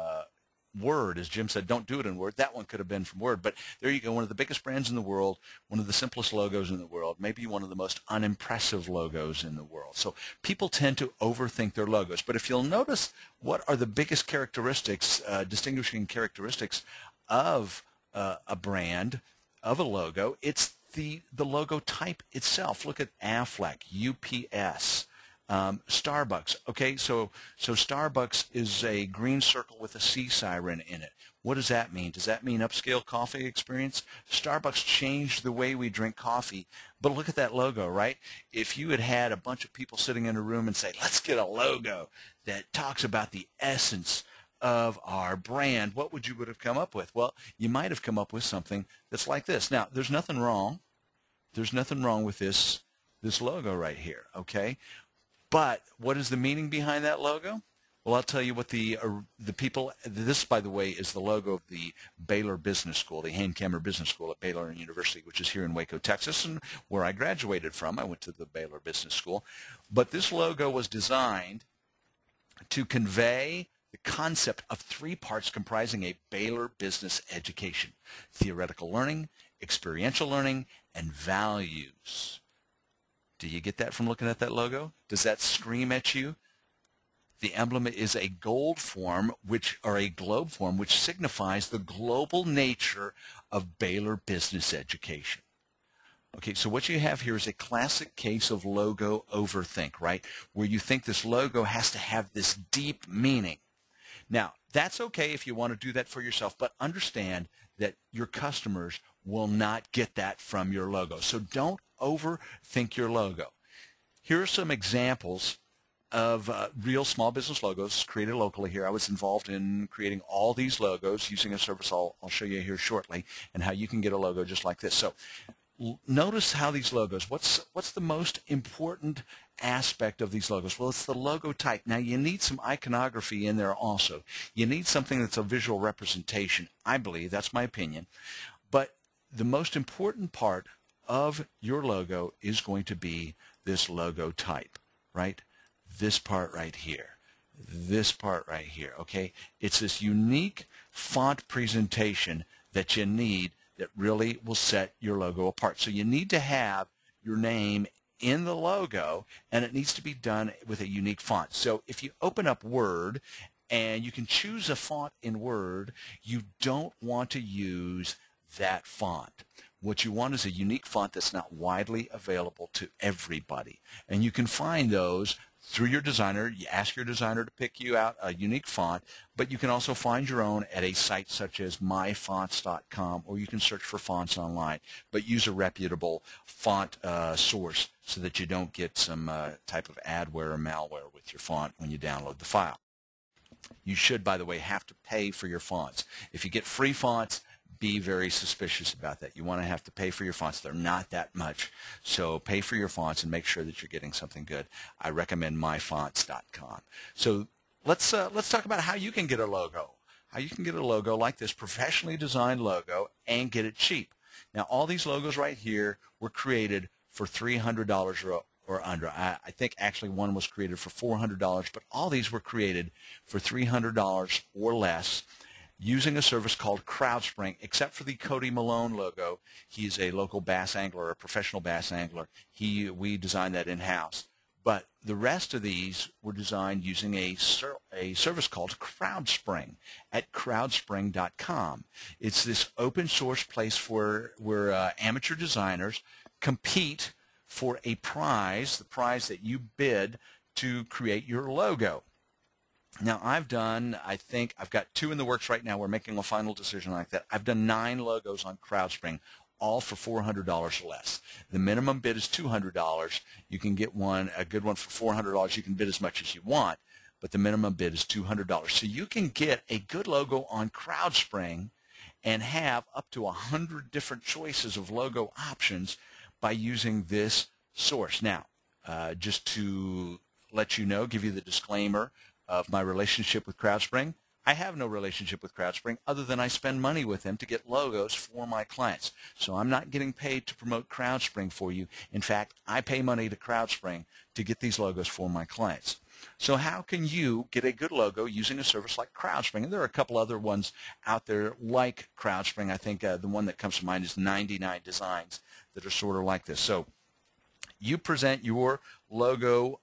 A: Word, as Jim said. Don't do it in Word. That one could have been from Word, but there you go. One of the biggest brands in the world, one of the simplest logos in the world, maybe one of the most unimpressive logos in the world. So people tend to overthink their logos. But if you'll notice, what are the biggest characteristics, distinguishing characteristics of a brand, of a logo? It's the logo type itself. Look at Aflac, UPS. Starbucks. Okay, so Starbucks is a green circle with a sea siren in it. What does that mean? Does that mean upscale coffee experience? Starbucks changed the way we drink coffee, but look at that logo, right? If you had a bunch of people sitting in a room and say, let's get a logo that talks about the essence of our brand, what would you have come up with? Well, you might have come up with something that's like this. Now, there's nothing wrong. There's nothing wrong with this logo right here, okay? But what is the meaning behind that logo? Well, I'll tell you what the people, this, by the way, is the logo of the Baylor Business School, the Hankamer Business School at Baylor University, which is here in Waco, Texas, and where I graduated from. I went to the Baylor Business School. But this logo was designed to convey the concept of three parts comprising a Baylor business education: theoretical learning, experiential learning, and values. Do you get that from looking at that logo? Does that scream at you? The emblem is a gold form, or a globe form, which signifies the global nature of Baylor business education. Okay, so what you have here is a classic case of logo overthink, right? Where you think this logo has to have this deep meaning. Now, that's okay if you want to do that for yourself, but understand that your customers will not get that from your logo. So don't overthink your logo. Here are some examples of real small business logos created locally here. I was involved in creating all these logos using a service I'll show you here shortly, and how you can get a logo just like this. So notice how these logos, what's the most important aspect of these logos? Well, it's the logo type. Now, you need some iconography in there also. You need something that's a visual representation, I believe. That's my opinion. But the most important part of your logo is going to be this logo type, right? This part right here. This part right here, okay? It's this unique font presentation that you need that really will set your logo apart. So you need to have your name in the logo, and it needs to be done with a unique font. So if you open up Word, and you can choose a font in Word, you don't want to use that font. What you want is a unique font that's not widely available to everybody. And you can find those through your designer. You ask your designer to pick you out a unique font, but you can also find your own at a site such as myfonts.com, or you can search for fonts online. But use a reputable font source so that you don't get some type of adware or malware with your font when you download the file. You should, by the way, have to pay for your fonts. If you get free fonts, be very suspicious about that. You want to have to pay for your fonts. They're not that much. So pay for your fonts and make sure that you're getting something good. I recommend myfonts.com. So let's talk about how you can get a logo. How you can get a logo like this, professionally designed logo, and get it cheap. Now, all these logos right here were created for $300 or under. I think actually one was created for $400, but all these were created for $300 or less, using a service called CrowdSpring. Except for the Cody Malone logo. He's a local bass angler, a professional bass angler. We designed that in-house. But the rest of these were designed using a service called CrowdSpring at crowdspring.com. It's this open source place where amateur designers compete for a prize, the prize that you bid to create your logo. Now, I think I've got 2 in the works right now. We're making a final decision like that. I've done 9 logos on CrowdSpring, all for $400 or less. The minimum bid is $200. You can get a good one for $400. You can bid as much as you want, but the minimum bid is $200. So you can get a good logo on CrowdSpring and have up to 100 different choices of logo options by using this source. Now, just to let you know, give you the disclaimer of my relationship with CrowdSpring, I have no relationship with CrowdSpring other than I spend money with them to get logos for my clients. So I'm not getting paid to promote CrowdSpring for you. In fact, I pay money to CrowdSpring to get these logos for my clients. So how can you get a good logo using a service like CrowdSpring? And there are a couple other ones out there like CrowdSpring. I think the one that comes to mind is 99 Designs that are sort of like this. So you present your logo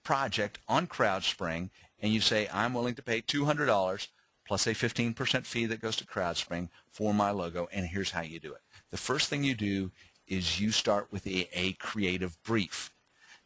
A: project on CrowdSpring, and you say, I'm willing to pay $200 plus a 15% fee that goes to CrowdSpring for my logo, and here's how you do it. The first thing you do is you start with a creative brief.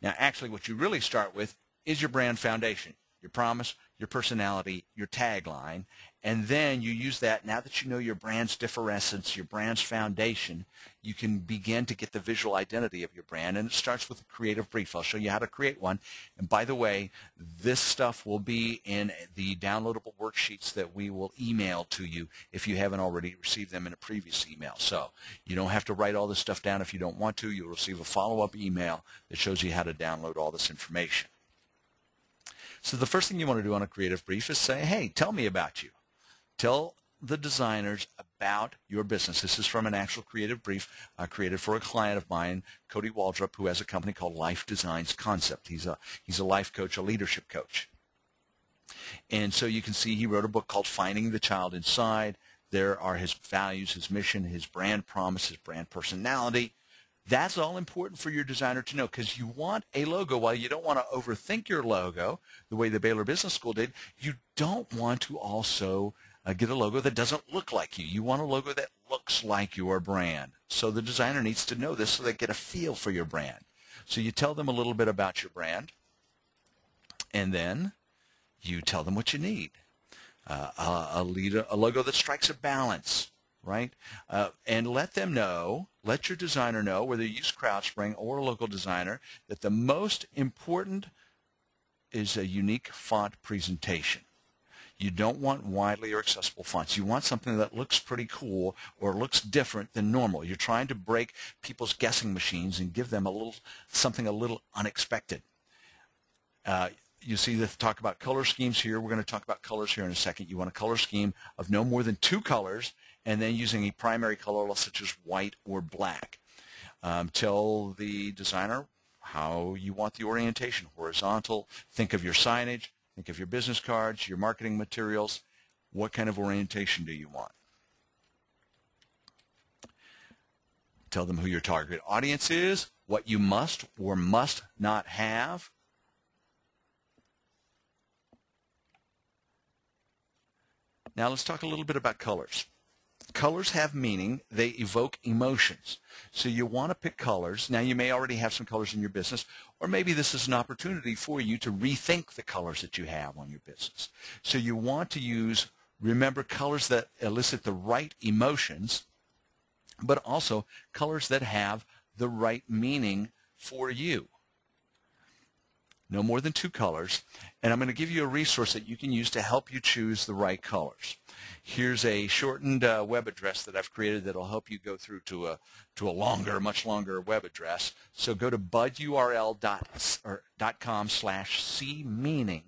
A: Now, actually, what you really start with is your brand foundation, your promise, your personality, your tagline, and then you use that. Now that you know your brand's differentiation, your brand's foundation, you can begin to get the visual identity of your brand, and it starts with a creative brief. I'll show you how to create one. And by the way, this stuff will be in the downloadable worksheets that we will email to you if you haven't already received them in a previous email. So you don't have to write all this stuff down if you don't want to. You'll receive a follow-up email that shows you how to download all this information. So the first thing you want to do on a creative brief is say, hey, tell me about you. Tell the designers about your business. This is from an actual creative brief created for a client of mine, Cody Waldrop, who has a company called Life Designs Concept. He's a life coach, a leadership coach. And so you can see he wrote a book called Finding the Child Inside. There are his values, his mission, his brand promise, his brand personality. That's all important for your designer to know, because you want a logo. While you don't want to overthink your logo the way the Baylor Business School did, you don't want to also get a logo that doesn't look like you. You want a logo that looks like your brand. So the designer needs to know this so they get a feel for your brand. So you tell them a little bit about your brand, and then you tell them what you need. A logo that strikes a balance, right? And let them know, let your designer know, whether you use CrowdSpring or a local designer, that the most important is a unique font presentation. You don't want widely or accessible fonts. You want something that looks pretty cool or looks different than normal. You're trying to break people's guessing machines and give them something a little unexpected. You see the talk about color schemes here. We're going to talk about colors here in a second. You want a color scheme of no more than 2 colors, and then using a primary color such as white or black. Tell the designer how you want the orientation, horizontal. Think of your signage. Think of your business cards, your marketing materials. What kind of orientation do you want? Tell them who your target audience is, what you must or must not have. Now let's talk a little bit about colors. Colors have meaning. They evoke emotions. So you want to pick colors. Now you may already have some colors in your business, or maybe this is an opportunity for you to rethink the colors that you have on your business. So you want to use, remember, colors that elicit the right emotions, but also colors that have the right meaning for you. No more than 2 colors. And I'm going to give you a resource that you can use to help you choose the right colors. Here's a shortened web address that I've created that will help you go through to a much longer web address. So go to budurl.com/cmeaning,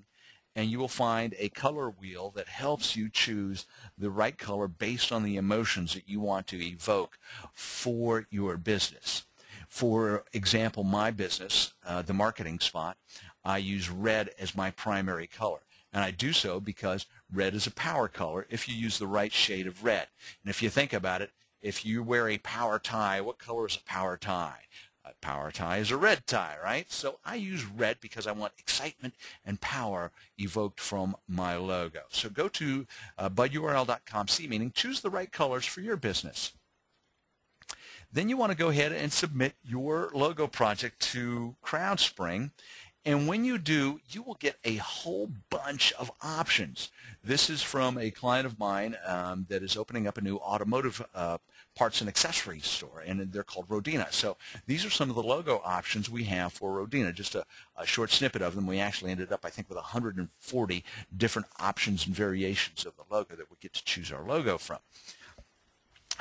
A: and you will find a color wheel that helps you choose the right color based on the emotions that you want to evoke for your business. For example, my business, the marketing spot, I use red as my primary color. And I do so because red is a power color if you use the right shade of red. And if you think about it, if you wear a power tie, what color is a power tie? A power tie is a red tie, right? So I use red because I want excitement and power evoked from my logo. So go to budurl.com/cmeaning, choose the right colors for your business. Then you want to go ahead and submit your logo project to CrowdSpring, And when you do, you will get a whole bunch of options. This is from a client of mine that is opening up a new automotive parts and accessories store, and they're called Rodina. So these are some of the logo options we have for Rodina. Just a short snippet of them. We actually ended up, I think, with 140 different options and variations of the logo that we get to choose our logo from.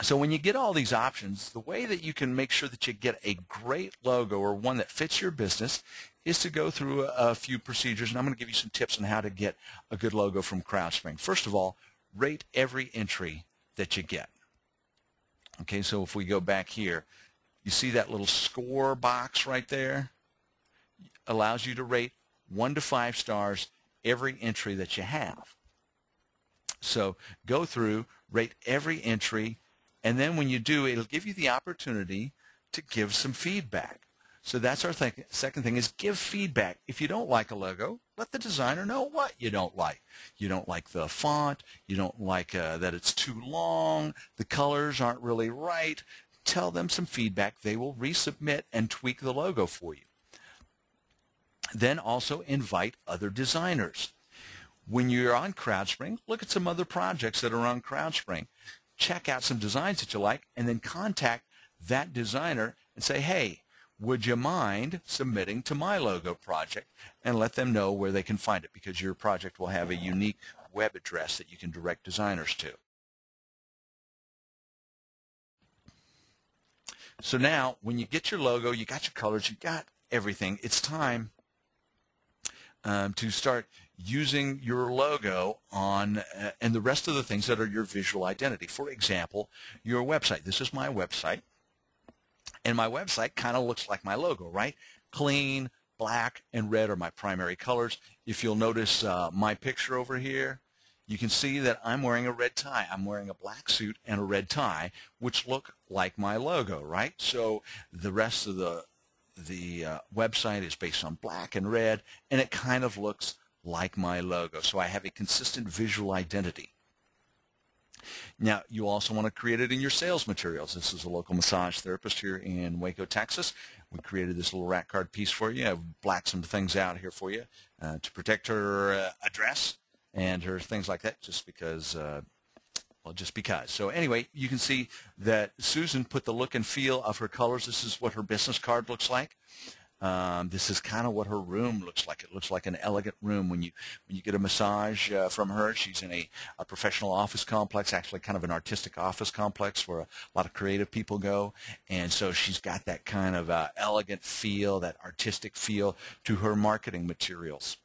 A: So when you get all these options, the way that you can make sure that you get a great logo or one that fits your business is to go through a few procedures, and I'm going to give you some tips on how to get a good logo from CrowdSpring. First of all, rate every entry that you get. Okay, so if we go back here, you see that little score box right there? Allows you to rate 1 to 5 stars every entry that you have. So go through, rate every entry, and then when you do, it'll give you the opportunity to give some feedback. So that's our second thing, is give feedback. If you don't like a logo, let the designer know what you don't like. You don't like the font. You don't like that it's too long. The colors aren't really right. Tell them some feedback. They will resubmit and tweak the logo for you. Then also invite other designers. When you're on CrowdSpring, look at some other projects that are on CrowdSpring. Check out some designs that you like, and then contact that designer and say, hey, would you mind submitting to my logo project, and let them know where they can find it, because your project will have a unique web address that you can direct designers to. So now when you get your logo, you got your colors, you got everything, it's time to start using your logo on and the rest of the things that are your visual identity. For example, your website. This is my website, and my website kind of looks like my logo, right? Clean, black, and red are my primary colors. If you'll notice my picture over here, you can see that I'm wearing a red tie. I'm wearing a black suit and a red tie, which look like my logo, right? So the rest of the website is based on black and red, and it kind of looks like my logo. So I have a consistent visual identity. Now, you also want to create it in your sales materials. This is a local massage therapist here in Waco, Texas. We created this little rack card piece for you. I've blacked some things out here for you to protect her address and her things like that, just because, well, just because. So anyway, you can see that Susan put the look and feel of her colors. This is what her business card looks like. This is kind of what her room looks like. It looks like an elegant room when you get a massage from her. She's in a professional office complex, actually kind of an artistic office complex where a lot of creative people go. And so she's got that kind of elegant feel, that artistic feel to her marketing materials.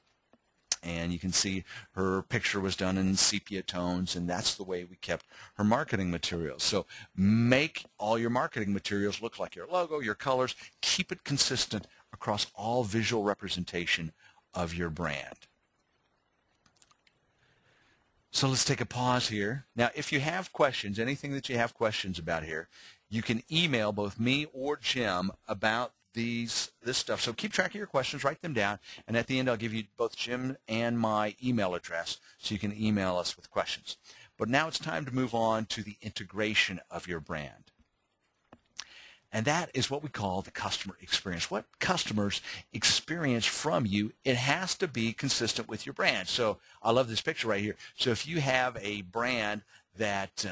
A: And you can see her picture was done in sepia tones, and that's the way we kept her marketing materials. So make all your marketing materials look like your logo, your colors. Keep it consistent across all visual representation of your brand. So let's take a pause here. Now, if you have questions, anything that you have questions about here, you can email both me or Jim about this stuff. So keep track of your questions, write them down, and at the end I'll give you both Jim and my email address so you can email us with questions. But now it's time to move on to the integration of your brand. And that is what we call the customer experience. What customers experience from you, it has to be consistent with your brand. So I love this picture right here. So if you have a brand that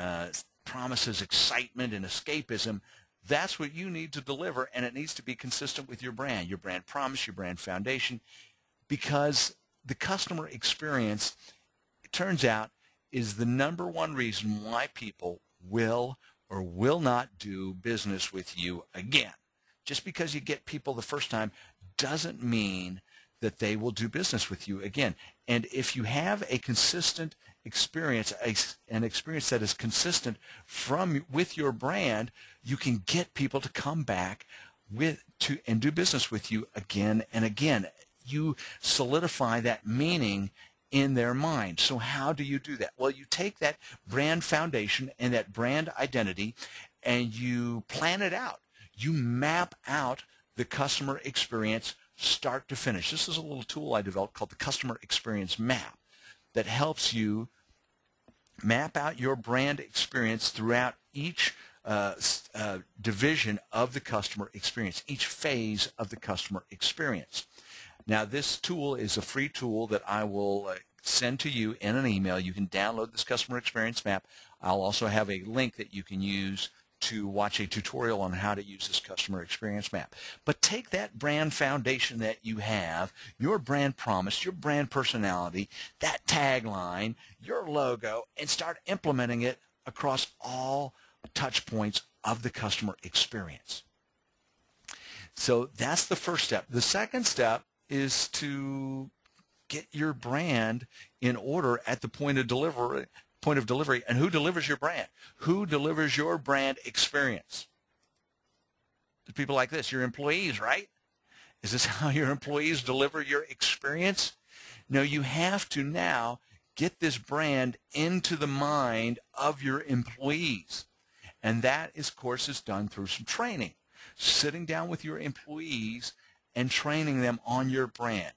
A: promises excitement and escapism, that's what you need to deliver, and it needs to be consistent with your brand promise, your brand foundation, because the customer experience, it turns out, is the #1 reason why people will or will not do business with you again. Just because you get people the first time doesn't mean that they will do business with you again. And if you have a consistent experience, an experience that is consistent with your brand, you can get people to come back and do business with you again and again. You solidify that meaning in their mind. So how do you do that? Well, you take that brand foundation and that brand identity and you plan it out. You map out the customer experience start to finish. This is a little tool I developed called the Customer Experience Map that helps you map out your brand experience throughout each division of the customer experience, each phase of the customer experience. Now, this tool is a free tool that I will send to you in an email. You can download this customer experience map. I'll also have a link that you can use to watch a tutorial on how to use this customer experience map. But take that brand foundation that you have, your brand promise, your brand personality, that tagline, your logo, and start implementing it across all touch points of the customer experience. So that's the first step. The second step is to get your brand in order at the point of delivery. And who delivers your brand? Who delivers your brand experience? The people like this, your employees, right? Is this how your employees deliver your experience? No, you have to now get this brand into the mind of your employees. And that, of course, is done through some training. Sitting down with your employees and training them on your brand.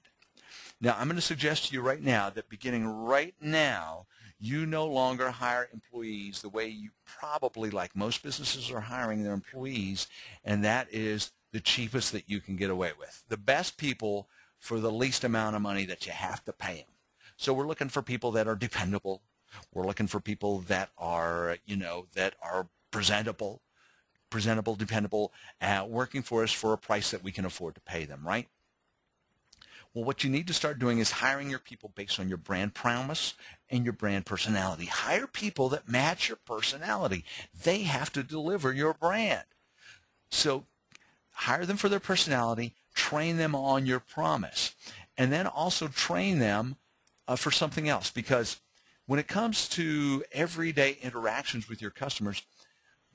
A: Now, I'm going to suggest to you right now that beginning right now, you no longer hire employees the way you probably, like most businesses, are hiring their employees, and that is the cheapest that you can get away with. The best people for the least amount of money that you have to pay them. So we're looking for people that are dependable. We're looking for people that are, that are presentable, dependable, working for us for a price that we can afford to pay them, right? Well, what you need to start doing is hiring your people based on your brand promise and your brand personality. Hire people that match your personality. They have to deliver your brand. So hire them for their personality, train them on your promise, and then also train them for something else. Because when it comes to everyday interactions with your customers,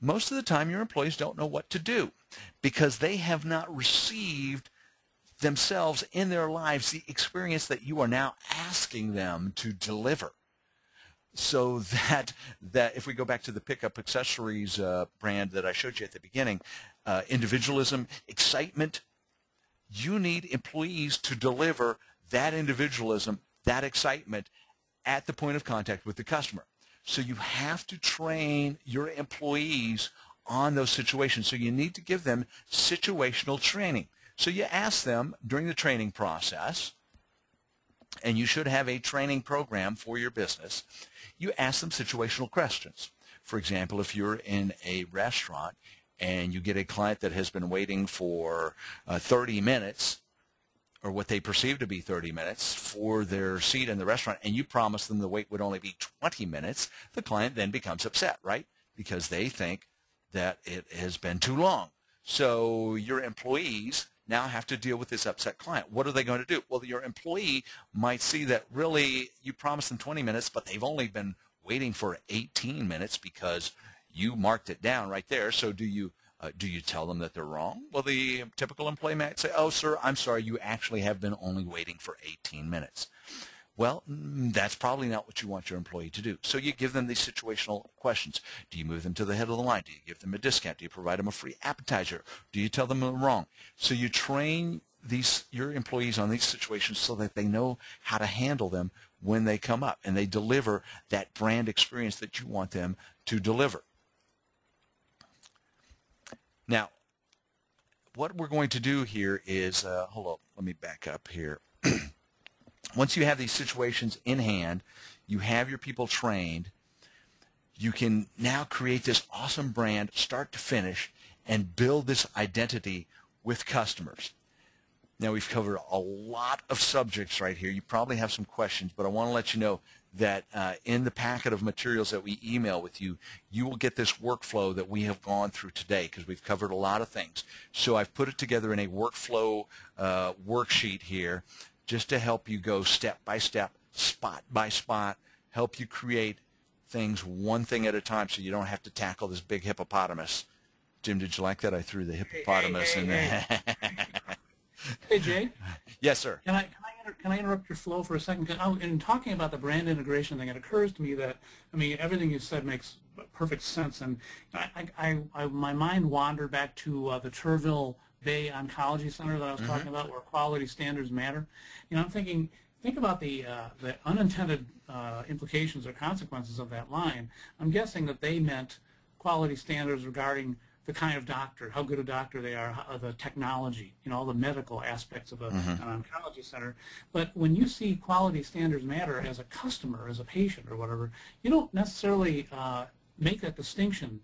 A: most of the time your employees don't know what to do because they have not received themselves in their lives the experience that you are now asking them to deliver. So that if we go back to the pickup accessories brand that I showed you at the beginning, individualism, excitement, you need employees to deliver that individualism, that excitement at the point of contact with the customer. So you have to train your employees on those situations. So you need to give them situational training. So you ask them during the training process, and you should have a training program for your business, you ask them situational questions. For example, if you're in a restaurant and you get a client that has been waiting for 30 minutes, or what they perceive to be 30 minutes, for their seat in the restaurant, and you promise them the wait would only be 20 minutes, the client then becomes upset, right? Because they think that it has been too long. So your employees now have to deal with this upset client. What are they going to do? Well, your employee might see that really you promised them 20 minutes, but they've only been waiting for 18 minutes because you marked it down right there. So do you tell them that they're wrong? Well, the typical employee might say, oh, sir, I'm sorry, you actually have been only waiting for 18 minutes. Well, that's probably not what you want your employee to do. So you give them these situational questions. Do you move them to the head of the line? Do you give them a discount? Do you provide them a free appetizer? Do you tell them they're wrong? So you train your employees on these situations so that they know how to handle them when they come up, and they deliver that brand experience that you want them to deliver. Now, what we're going to do here is, hold on, let me back up here. Once you have these situations in hand, you have your people trained, you can now create this awesome brand, start to finish, and build this identity with customers. Now, we've covered a lot of subjects right here. You probably have some questions, but I want to let you know that in the packet of materials that we email with you, you will get this workflow that we have gone through today because we've covered a lot of things. So I've put it together in a workflow worksheet here just to help you go step by step, spot by spot, help you create things one thing at a time so you don't have to tackle this big hippopotamus. Jim, did you like that? I threw the hippopotamus in there.
B: Hey, Jay.
A: Yes, sir.
B: Can I interrupt your flow for a second? In talking about the brand integration thing, it occurs to me that, I mean, everything you said makes perfect sense, and my mind wandered back to the Turville Bay Oncology Center that I was talking about, where quality standards matter. You know, I'm thinking, think about the unintended implications or consequences of that line. I'm guessing that they meant quality standards regarding the kind of doctor, how good a doctor they are, the technology, all the medical aspects of an oncology center. But when you see quality standards matter as a customer, as a patient or whatever, you don't necessarily make that distinction.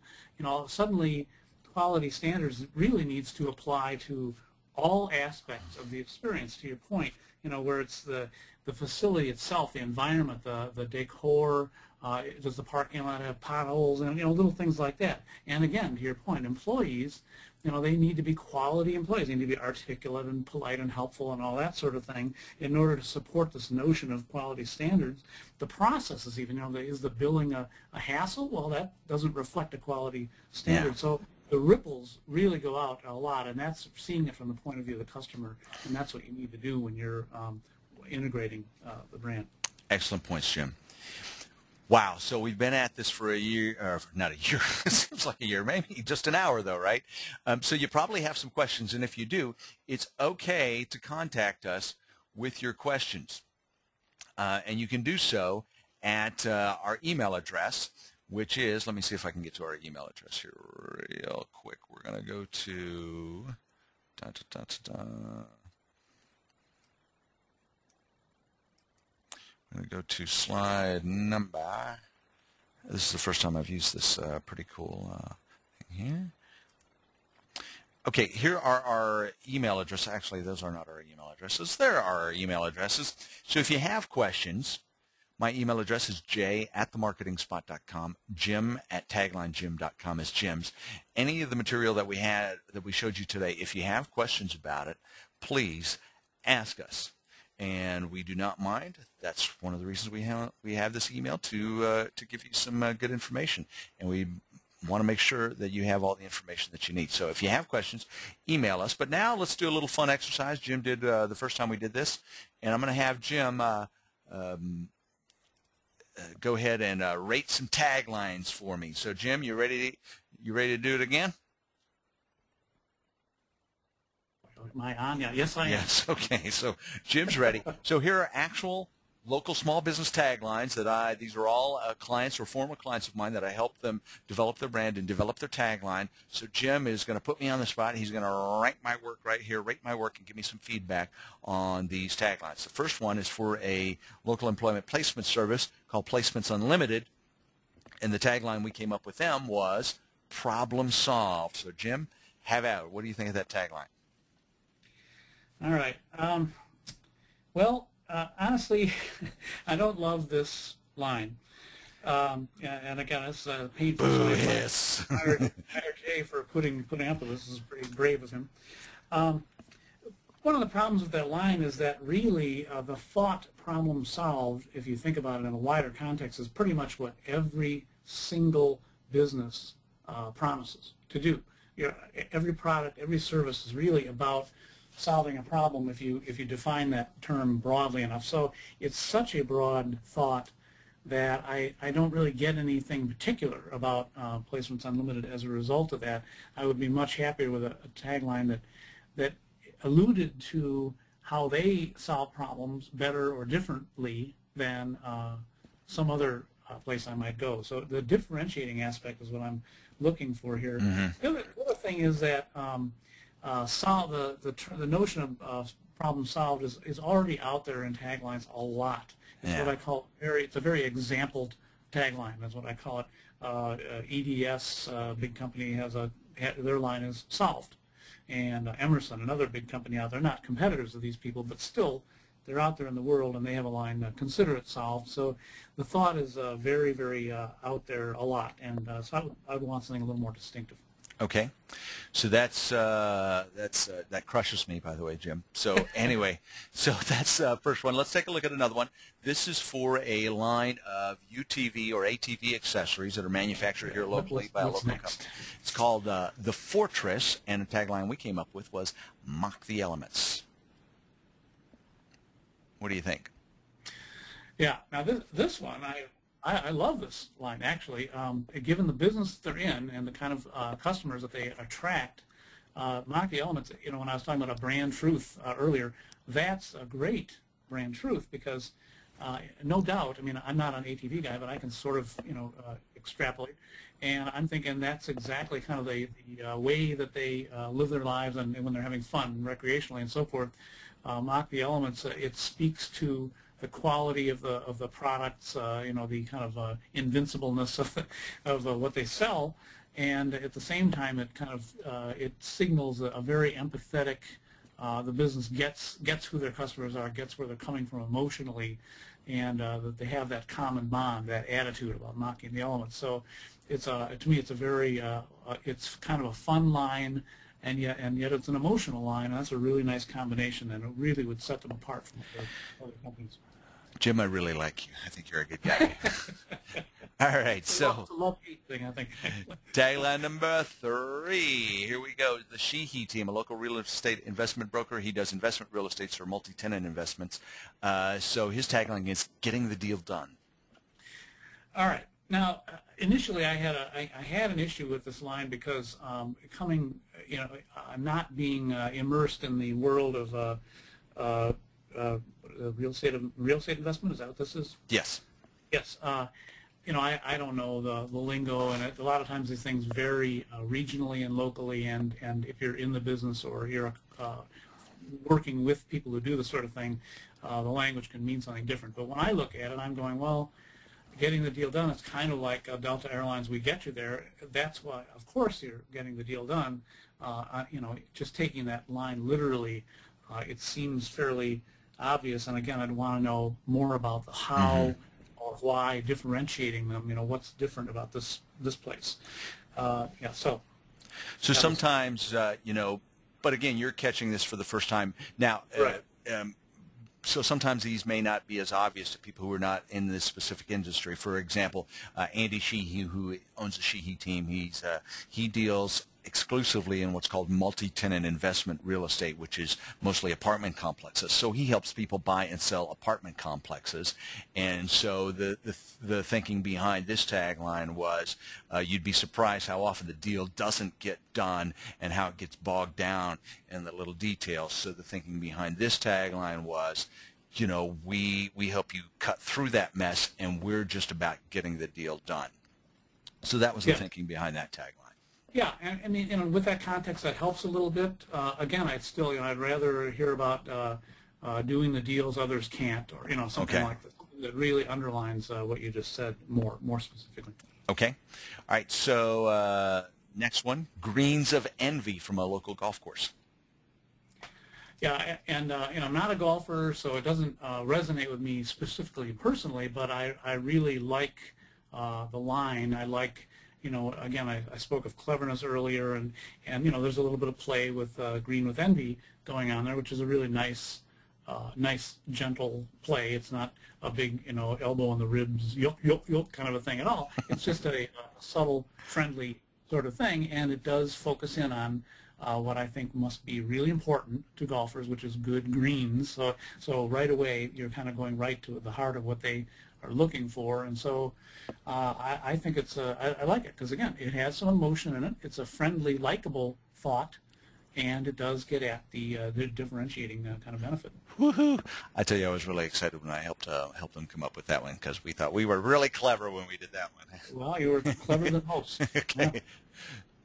B: Suddenly quality standards really needs to apply to all aspects of the experience, to your point, where it's the facility itself, the environment, the decor, does the parking lot have potholes, and little things like that. And again, to your point, employees, they need to be quality employees. They need to be articulate and polite and helpful and all that sort of thing in order to support this notion of quality standards. The processes even, is the billing a hassle? Well, that doesn't reflect a quality standard.
A: Yeah.
B: So the ripples really go out a lot, and that's seeing it from the point of view of the customer, and that's what you need to do when you're integrating the brand.
A: Excellent points, Jim. Wow, so we've been at this for a year, or not a year, it seems like a year, maybe just an hour though, right? So you probably have some questions, and if you do, it's okay to contact us with your questions. And you can do so at our email address, which is, let me see if I can get to our email address here real quick. We're going to go to, I'm going to go to slide number. This is the first time I've used this pretty cool thing here. Okay, here are our email addresses. Actually, those are not our email addresses. There are our email addresses. So if you have questions, my email address is j@themarketingspot.com. Jim@taglinejim.com is Jim's. Any of the material that we showed you today, if you have questions about it, please ask us. And we do not mind. That's one of the reasons we have this email to give you some good information. And we want to make sure that you have all the information that you need. So if you have questions, email us. But now let's do a little fun exercise. Jim did the first time we did this, and I'm going to have Jim go ahead and rate some taglines for me. So Jim, you ready to do it again?
B: Am I on? Yeah. Yes, I am.
A: Yes. Okay. So Jim's ready. So here are actual local small business taglines that these are all clients or former clients of mine that I helped them develop their brand and develop their tagline. So Jim is going to put me on the spot. He's going to rank my work right here, rate my work, and give me some feedback on these taglines. The first one is for a local employment placement service called Placements Unlimited, and the tagline we came up with them was problem solved. So Jim, have at it. What do you think of that tagline?
B: All right. Honestly, I don't love this line. And again, it's painful.
A: Boo, yes.
B: I hired Jay for putting up with this. This is pretty brave of him. One of the problems with that line is that really the thought problem solved, if you think about it in a wider context, is pretty much what every single business promises to do. Every product, every service is really about solving a problem if you define that term broadly enough. So it's such a broad thought that I don't really get anything particular about Placements Unlimited as a result of that. I would be much happier with a tagline that alluded to how they solve problems better or differently than some other place I might go. So the differentiating aspect is what I'm looking for here. Mm-hmm. The other thing is that the notion of problem solved is already out there in taglines a lot. It's what I call it's a very exampled tagline. That's what I call it. EDS, big company, their line is solved, and Emerson, another big company out there, not competitors of these people, but still they're out there in the world, and they have a line, consider it solved. So the thought is very, very out there a lot, and so I would want something a little more distinctive.
A: Okay, so that crushes me, by the way, Jim. So anyway, so that's first one. Let's take a look at another one. This is for a line of UTV or ATV accessories that are manufactured here locally by a local company. It's called The Fortress, and the tagline we came up with was "Mock the Elements." What do you think?
B: Yeah, now this one, I love this line, actually. Given the business they're in and the kind of customers that they attract, Mock the Elements, when I was talking about a brand truth earlier, that's a great brand truth because no doubt, I mean, I'm not an ATV guy, but I can sort of, extrapolate. And I'm thinking that's exactly kind of the way that they live their lives, and when they're having fun recreationally and so forth. Mock the Elements, it speaks to the quality of the products, the kind of invincibleness of what they sell, and at the same time it kind of it signals a very empathetic. The business gets who their customers are, gets where they're coming from emotionally, and that they have that common bond, that attitude about mocking the elements. So it's to me it's a very it's kind of a fun line, and yet it's an emotional line, and that's a really nice combination, and it really would set them apart from other companies.
A: Jim, I really like you. I think you're a good guy. All right, so
B: it's a love-hate thing, I think.
A: tagline number 3. Here we go. The Sheehy team, a local real estate investment broker. He does investment real estate for multi-tenant investments. So his tagline is "Getting the deal done."
B: All right. Now, initially, I had an issue with this line because not being immersed in the world of real estate investment. Is that what this is?
A: Yes.
B: Yes. I don't know the lingo, and a lot of times these things vary regionally and locally, and if you're in the business or you're working with people who do this sort of thing, the language can mean something different. But when I look at it, I'm going, well, getting the deal done, it's kind of like Delta Airlines, we get you there. That's why, of course, you're getting the deal done. Just taking that line literally, it seems fairly obvious. And again, I'd want to know more about the how or why, differentiating them. What's different about this place? So
A: sometimes, but again, you're catching this for the first time now.
B: Right.
A: So sometimes these may not be as obvious to people who are not in this specific industry. For example, Andy Sheehy, who owns the Sheehy team, he deals exclusively in what's called multi-tenant investment real estate, which is mostly apartment complexes. So he helps people buy and sell apartment complexes. And so the thinking behind this tagline was you'd be surprised how often the deal doesn't get done and how it gets bogged down in the little details. So the thinking behind this tagline was, we help you cut through that mess, and we're just about getting the deal done. So that was the thinking behind that tagline.
B: Yeah, and I mean, with that context, that helps a little bit. Again, I'd rather hear about doing the deals others can't, or something like that, that really underlines what you just said more specifically.
A: Okay, all right. So next one, Greens of Envy from a local golf course.
B: Yeah, and I'm not a golfer, so it doesn't resonate with me specifically personally, but I really like the line. I like. Again, I spoke of cleverness earlier, and there's a little bit of play with Green with Envy going on there, which is a really nice, gentle play. It's not a big, elbow in the ribs, yolk, kind of a thing at all. It's just a subtle, friendly sort of thing, and it does focus in on what I think must be really important to golfers, which is good greens. So right away, you're kind of going right to the heart of what they are looking for, and so I think it's I like it because again, it has some emotion in it. It's a friendly, likable thought, and it does get at the differentiating kind of benefit.
A: Woohoo! I tell you, I was really excited when I helped them come up with that one because we thought we were really clever when we did that one.
B: Well, you were cleverer than most.
A: Okay.
B: Yeah.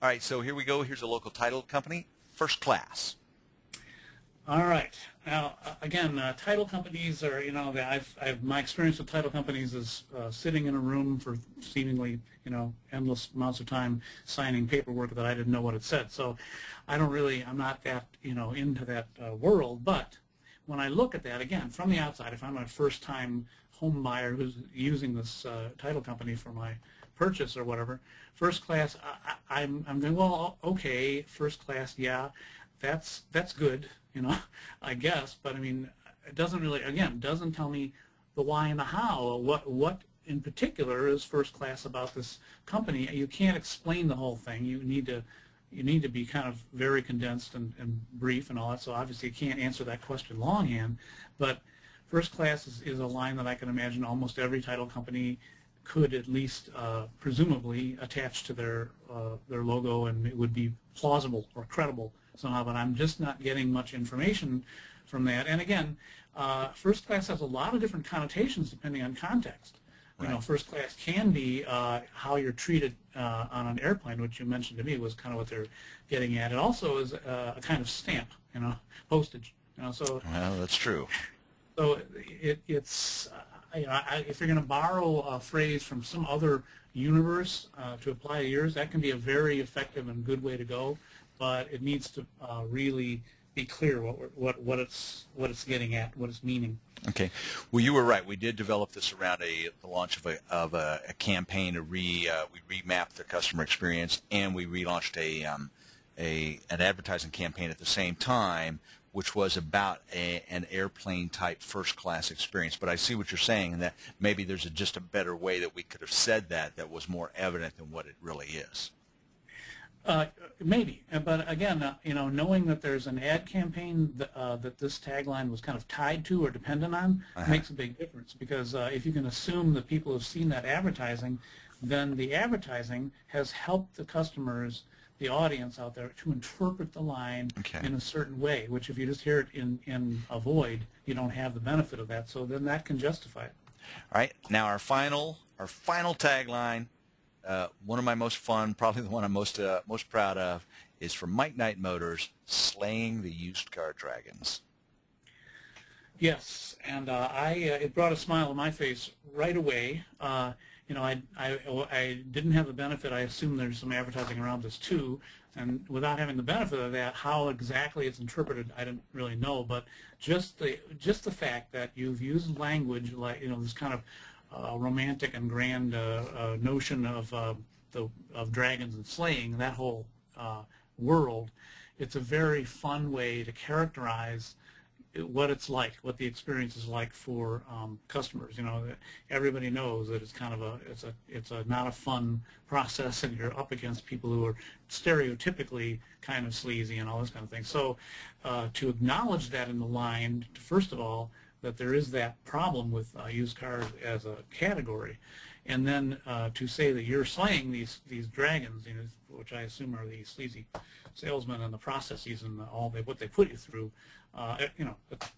A: All right, so here we go. Here's a local title company, First Class.
B: All right. Now, again, title companies are, my experience with title companies is sitting in a room for seemingly, endless amounts of time signing paperwork that I didn't know what it said. So I'm not that, into that world. But when I look at that, again, from the outside, if I'm a first-time home buyer who's using this title company for my purchase or whatever, First Class, I'm going, well, okay, First Class, yeah, that's good. I guess, but I mean, it doesn't really, again, doesn't tell me the why and the how. What in particular is First Class about this company? You can't explain the whole thing. You need to be kind of very condensed and brief and all that. So obviously, you can't answer that question longhand. But First Class is a line that I can imagine almost every title company could at least presumably attach to their logo, and it would be plausible or credible somehow, but I'm just not getting much information from that. And again, First Class has a lot of different connotations depending on context.
A: Right.
B: first class can be how you're treated on an airplane, which you mentioned to me was kind of what they're getting at. It also is a kind of stamp, postage.
A: Well, that's true.
B: So it's if you're going to borrow a phrase from some other universe to apply to yours, that can be a very effective and good way to go. But it needs to really be clear what it's getting at, what it's meaning.
A: Okay. Well, you were right. We did develop this around the launch of a campaign to we remapped the customer experience, and we relaunched an advertising campaign at the same time, which was about an airplane type first class experience. But I see what you're saying, and that maybe there's just a better way that we could have said that was more evident than what it really is.
B: Maybe, but again, knowing that there's an ad campaign that this tagline was kind of tied to or dependent on makes a big difference, because if you can assume that people have seen that advertising, then the advertising has helped the customers, the audience out there, to interpret the line in a certain way, which if you just hear it in a void, you don't have the benefit of that, so then that can justify it.
A: All right, now our final tagline. One of my most fun, probably the one I'm most proud of, is from Mike Knight Motors, "Slaying the Used Car Dragons."
B: Yes, and it brought a smile on my face right away. I didn't have the benefit. I assume there's some advertising around this too, and without having the benefit of that, how exactly it's interpreted, I didn't really know. But just the fact that you've used language like this kind of romantic and grand notion of dragons and slaying, that whole world, it's a very fun way to characterize what it's like, what the experience is like for customers. Everybody knows that it's kind of it's not a fun process, and you're up against people who are stereotypically kind of sleazy and all this kind of thing. So to acknowledge that in the line, first of all, that there is that problem with used cars as a category, and then to say that you're slaying these dragons, which I assume are the sleazy salesmen and the processes and what they put you through,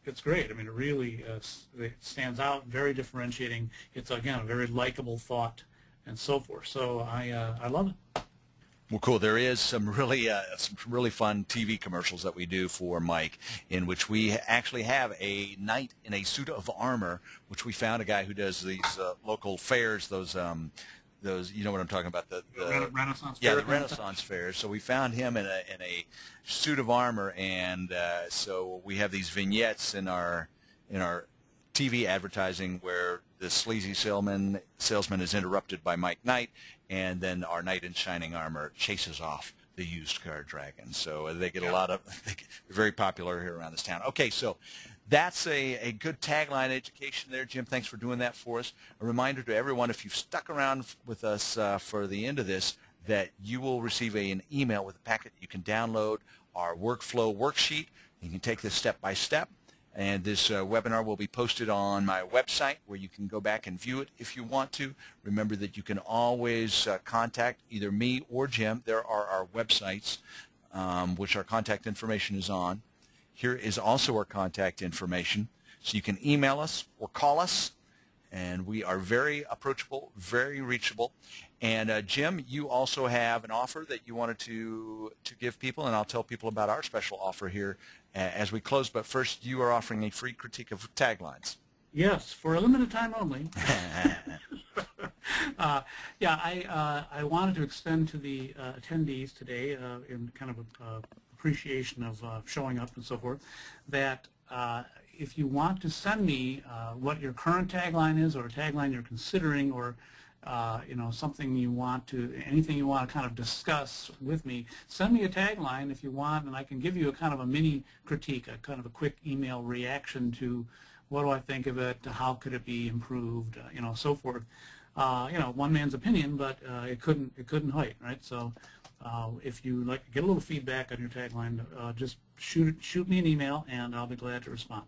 B: it's great. I mean, it really it stands out, very differentiating. It's again a very likable thought and so forth. So I love it.
A: Well, cool. There is some really fun TV commercials that we do for Mike, in which we actually have a knight in a suit of armor, which we found a guy who does these local fairs, those you know what I'm talking about, the
B: Renaissance
A: fair.
B: fair.
A: Yeah, the Renaissance fairs. So we found him in a suit of armor, and so we have these vignettes in our TV advertising where the sleazy salesman is interrupted by Mike Knight, and then our knight in shining armor chases off the used car dragon. So they get they're very popular here around this town. Okay, so that's a good tagline education there, Jim. Thanks for doing that for us. A reminder to everyone, if you've stuck around with us for the end of this, that you will receive an email with a packet. You can download our workflow worksheet. You can take this step by step. And this webinar will be posted on my website, where you can go back and view it if you want to. Remember that you can always contact either me or Jim. There are our websites, which our contact information is on. Here is also our contact information. So you can email us or call us, and we are very approachable, very reachable. And Jim, you also have an offer that you wanted to give people, and I'll tell people about our special offer here as we close. But first, you are offering a free critique of taglines.
B: Yes, for a limited time only. I wanted to extend to the attendees today, in kind of appreciation of showing up and so forth, that if you want to send me what your current tagline is, or a tagline you're considering, or something you want to, anything you want to kind of discuss with me, send me a tagline if you want, and I can give you a kind of a mini critique, a kind of a quick email reaction to what do I think of it, how could it be improved, so forth. One man's opinion, but it couldn't hurt, right? So if you like to get a little feedback on your tagline, just shoot me an email, and I'll be glad to respond.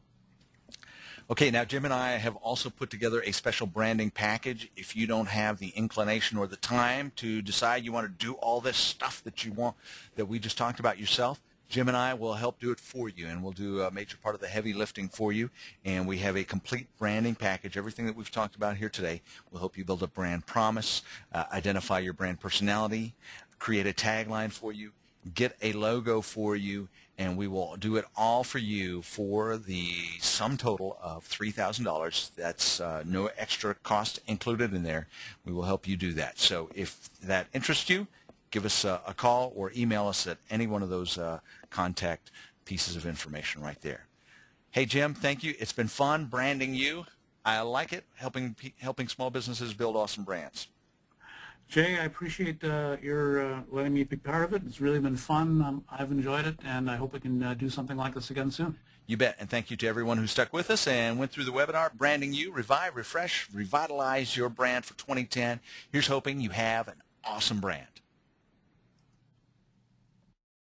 A: Okay, now Jim and I have also put together a special branding package. If you don't have the inclination or the time to decide you want to do all this stuff that you want, that we just talked about yourself, Jim and I will help do it for you, and we'll do a major part of the heavy lifting for you. And we have a complete branding package. Everything that we've talked about here today will help you build a brand promise, identify your brand personality, create a tagline for you, get a logo for you, and we will do it all for you for the sum total of $3,000. That's no extra cost included in there. We will help you do that. So if that interests you, give us a call or email us at any one of those contact pieces of information right there. Hey, Jim, thank you. It's been fun branding you. I like it, helping small businesses build awesome brands.
B: Jay, I appreciate your letting me be part of it. It's really been fun. I've enjoyed it, and I hope we can do something like this again soon.
A: You bet. And thank you to everyone who stuck with us and went through the webinar, Branding You, Revive, Refresh, Revitalize Your Brand for 2010. Here's hoping you have an awesome brand.